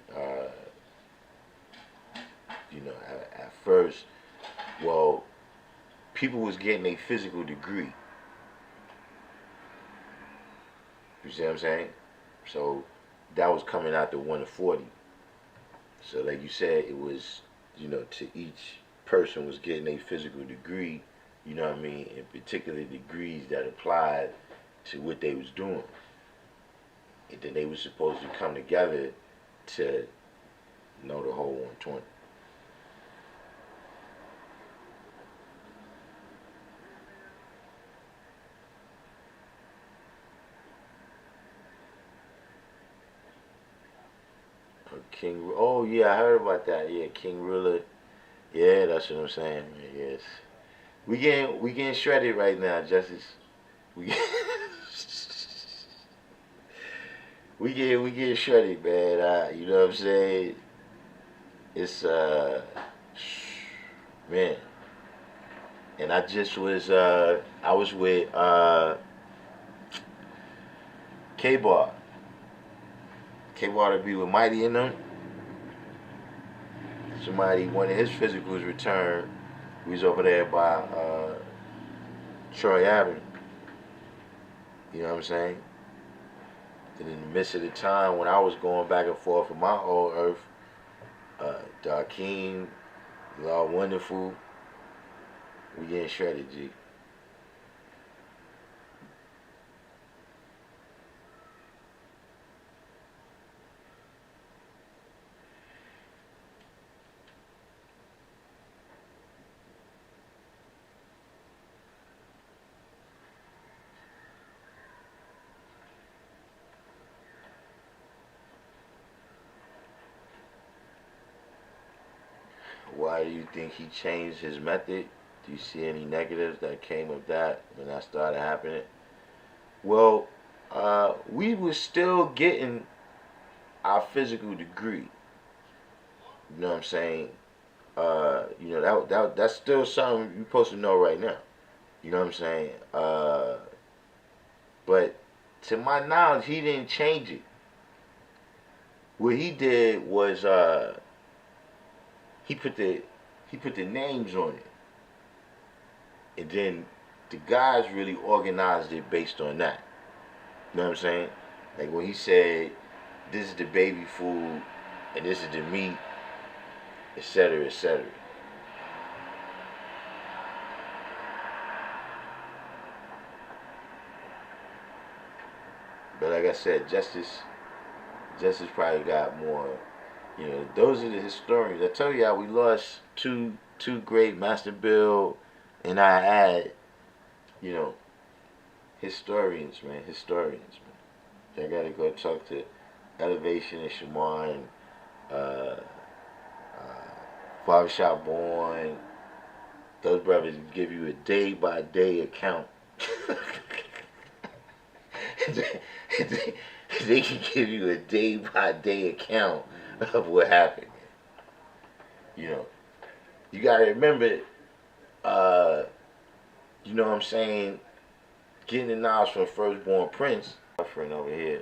you know, at first, well, people was getting a physical degree. You see what I'm saying? So that was coming out to 140. So like you said, it was, you know, to each person was getting a physical degree, you know what I mean, in particular degrees that applied to what they was doing. And then they were supposed to come together to know the whole 120. King, oh yeah, I heard about that. Yeah, King Ruler. Yeah, that's what I'm saying. Yes, we getting shredded right now, Justice. We get, we get shredded, man. You know what I'm saying? It's man. And I just was I was with K-Bar. K-Bar to be with Mighty in them. Somebody, one of his physicals returned. We was over there by Troy Avenue. You know what I'm saying? And in the midst of the time when I was going back and forth with my old earth, Darkim, Be Allah Wonderful, we getting shredded, G. Why do you think he changed his method? Do you see any negatives that came of that when that started happening? Well, we were still getting our physical degree. You know what I'm saying? That's still something you're supposed to know right now. You know what I'm saying? But to my knowledge, he didn't change it. What he did was he put the names on it, and then the guys really organized it based on that. You know what I'm saying? Like when he said, "This is the baby food, and this is the meat," etc., etc. But like I said, Justice probably got more. You know, those are the historians. I tell you how we lost two great Master Bill, and I had, you know, historians, man, historians, man. I gotta go talk to Elevation and Shaman, uh, uh, Father Shot Born. Those brothers give you a day by day account. they can give you a day by day account of what happened. You know, you gotta remember, you know what I'm saying, getting the knowledge from Firstborn Prince, suffering over here.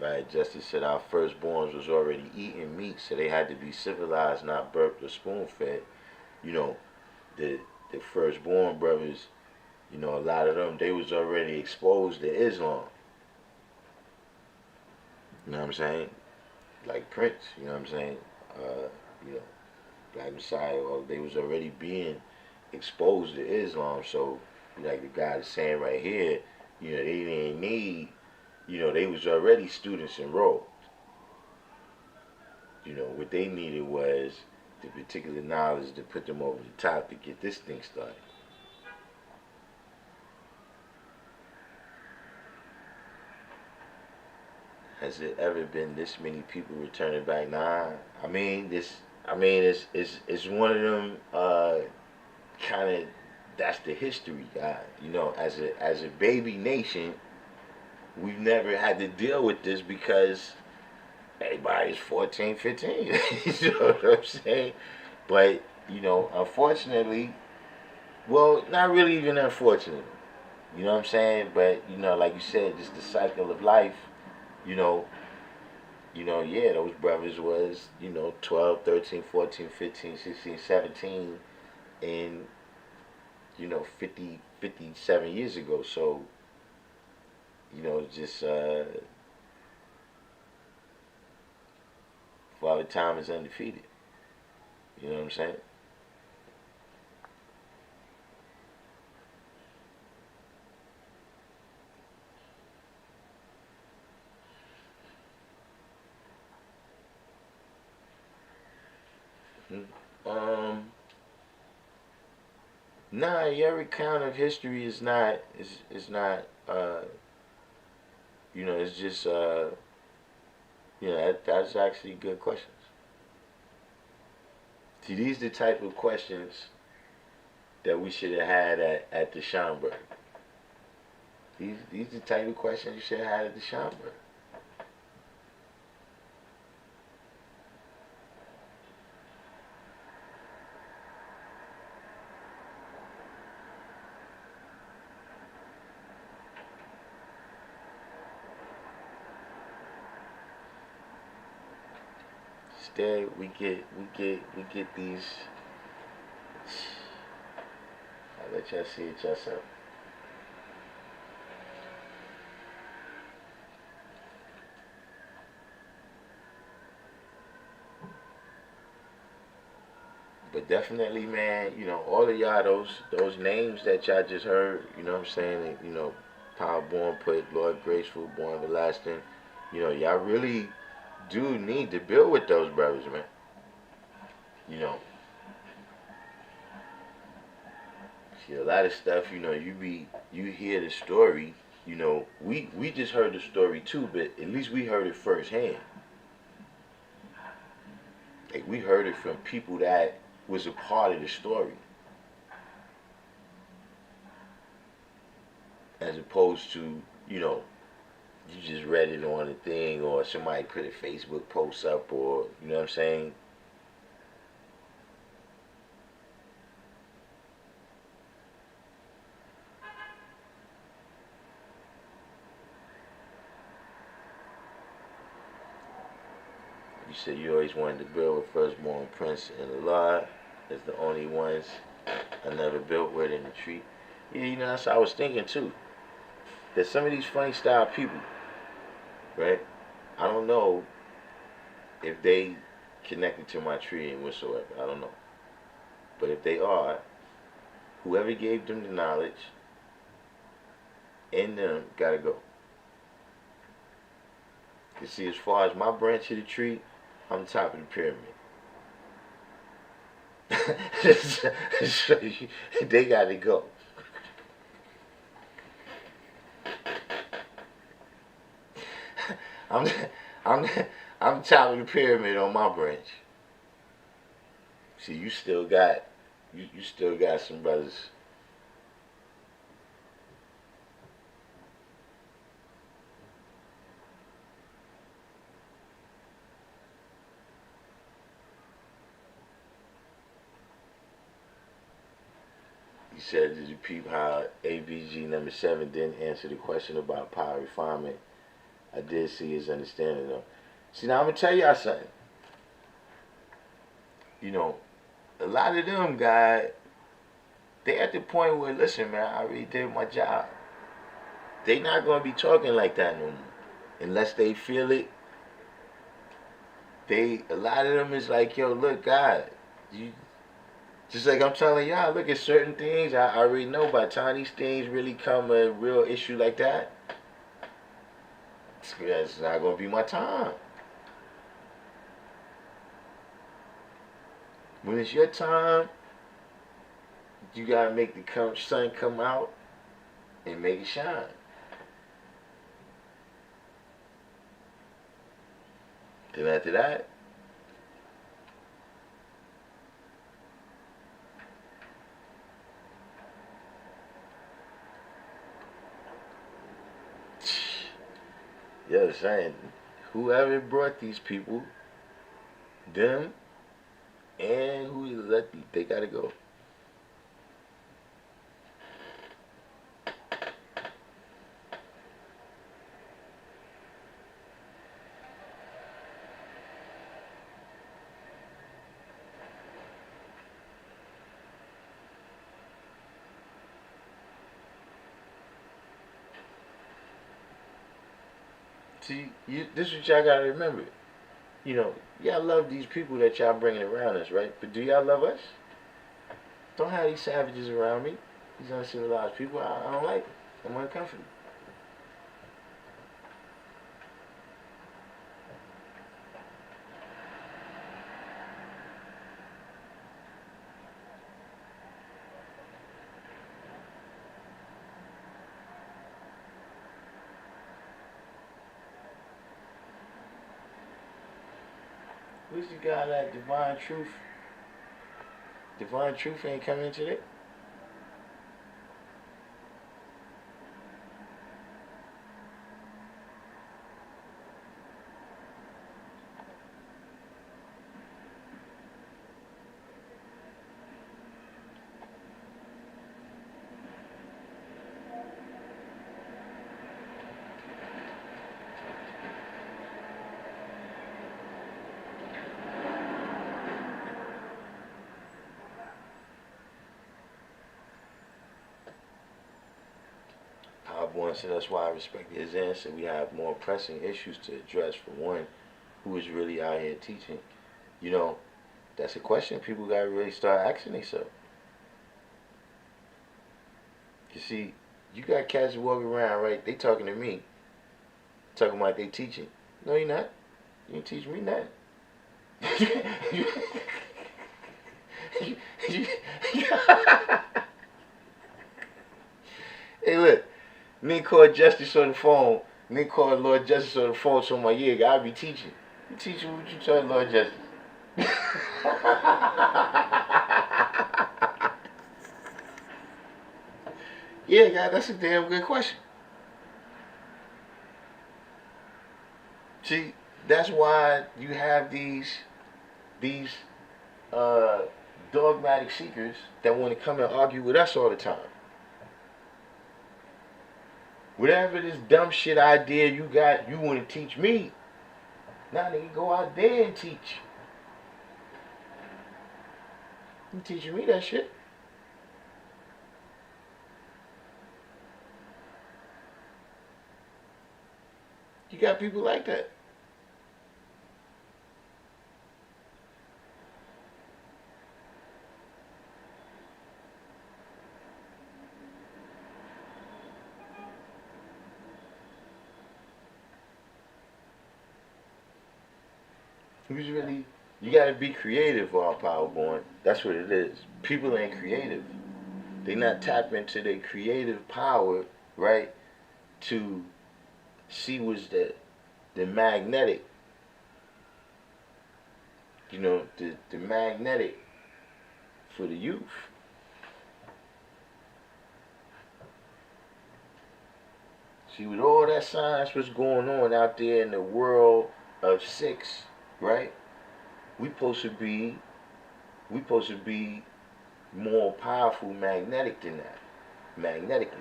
Right, Justice said our firstborns was already eating meat, so they had to be civilized, not burped or spoon fed. You know, the the firstborn brothers, you know, a lot of them they was already exposed to Islam. You know what I'm saying? Like Prince, you know what I'm saying? You know, Black Messiah, well, they was already being exposed to Islam. So, like the guy is saying right here, you know, they didn't need, you know, they was already students enrolled. You know, what they needed was the particular knowledge to put them over the top to get this thing started. Has it ever been this many people returning back? Nah. I mean, it's one of them kind of, that's the history, guy. You know, as a baby nation, we've never had to deal with this because everybody's 14, 15. You know what I'm saying? But, you know, unfortunately, well, not really even unfortunately. You know what I'm saying? But, you know, like you said, just the cycle of life, you know, yeah, those brothers was, you know, 12, 13, 14, 15, 16, 17, and, you know, 50, 57 years ago. So, you know, just, Father Time is undefeated. You know what I'm saying? Um, nah, your account of history is not is not you know, it's just you know, that's actually good questions. See, these the type of questions that we should have had at the Schomburg. These the type of questions you should have had at the Schomburg. Instead, we get these. I'll let y'all see it yourself. But definitely, man, you know, all of y'all, those names that y'all just heard, you know what I'm saying, you know, Power born, put Lord graceful, born everlasting. You know, y'all really do need to build with those brothers, man. You know, see a lot of stuff. You know, you hear the story. You know, we just heard the story too, but at least we heard it firsthand. Like we heard it from people that was a part of the story, as opposed to, you know, you just read it on a thing or somebody put a Facebook post up, or you know what I'm saying. You said you always wanted to build with firstborn Prince and Allah as the only ones I never built with in the tree. Yeah, you know, that's what I was thinking too. That some of these funny style people, right? I don't know if they connected to my tree and whatsoever. I don't know. But if they are, whoever gave them the knowledge in them gotta go. You see, as far as my branch of the tree, I'm top of the pyramid. So they gotta go. I'm I'm I'm top of the pyramid on my branch. See, you still got you still got some brothers. You said, did you peep how ABG number 7 didn't answer the question about power refinement? I did see his understanding though. See, now I'm gonna tell y'all something. You know, a lot of them guys, they at the point where, listen, man, I already did my job. They not gonna be talking like that no more, unless they feel it. A lot of them is like, yo, look, God, you, just like I'm telling y'all, look at certain things I already know. By the time these things really come a real issue like that, it's not gonna be my time. When it's your time, you gotta make the sun come out and make it shine. Then after that, you know what I'm saying? Whoever brought these people, them, and who they gotta go. See, this is what y'all gotta remember. You know, y'all love these people that y'all bringing around us, right? But do y'all love us? Don't have these savages around me. These uncivilized people. I don't like them. I'm uncomfortable. Where's the guy that Divine Truth? Divine Truth ain't coming today. One, so that's why I respect his answer. We have more pressing issues to address. For one, who is really out here teaching? You know, that's a question people gotta really start asking themselves. You see, You got cats walking around, right? They talking to me, talking about they teaching. No, you're not. You ain't teach me nothing. Hey, look, me call Justice on the phone. Me call Lord Justice on the phone. So my I be teaching. You teaching what you tell Lord Justice? Yeah, God, that's a damn good question. See, that's why you have these uh, dogmatic seekers that want to come and argue with us all the time. Whatever this dumb shit idea you got, you want to teach me. Now nigga, go out there and teach. You teaching me that shit? You got people like that. Who's really? You gotta be creative, all power born. That's what it is. People ain't creative. They not tap into their creative power, right? To see what's the magnetic. You know, the magnetic for the youth. See, with all that science, what's going on out there in the world of six, right? We supposed to be more powerful magnetic than that. Magnetically.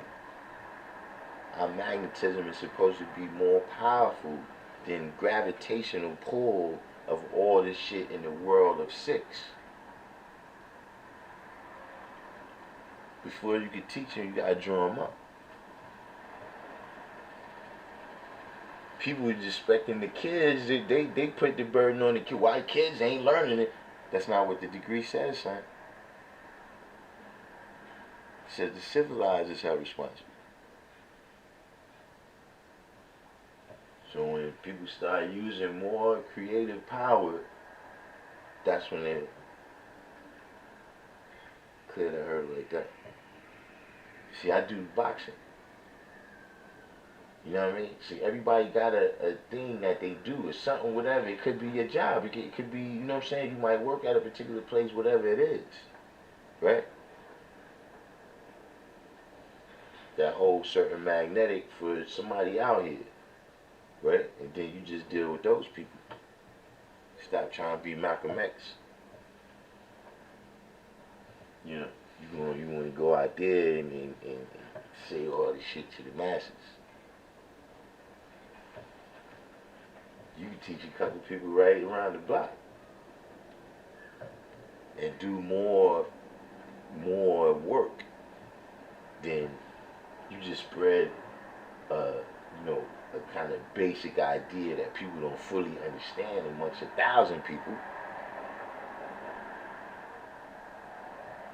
Our magnetism is supposed to be more powerful than gravitational pull of all this shit in the world of six. Before you can teach them, you gotta draw them up. People are just expecting the kids, they put the burden on the kids. Why kids ain't learning it? That's not what the degree says, son. It says the civilized is held responsible. So when people start using more creative power, that's when they clear the hurdle like that. See, I do boxing. You know what I mean? See, everybody got a thing that they do, or something, whatever. It could be your job. It could be, you know what I'm saying? You might work at a particular place, whatever it is. Right? That whole certain magnetic for somebody out here. Right? And then you just deal with those people. Stop trying to be Malcolm X. You know, you want to go out there and say all this shit to the masses. You can teach a couple people right around the block and do more work than you just spread, you know, a kind of basic idea that people don't fully understand amongst 1,000 people.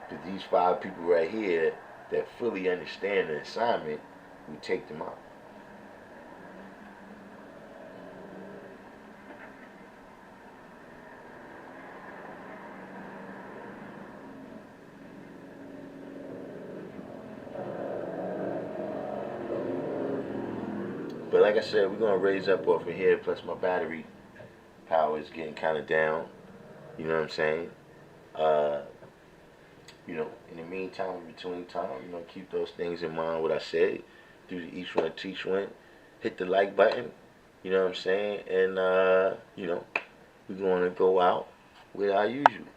But these 5 people right here that fully understand the assignment, we take them out. But like I said, we're gonna raise up off of here. Plus my battery power is getting kind of down. You know what I'm saying? You know, in the meantime, in between time, you know, keep those things in mind. What I said, do the each one teach one. Hit the like button. You know what I'm saying? And you know, we're gonna go out with our usual.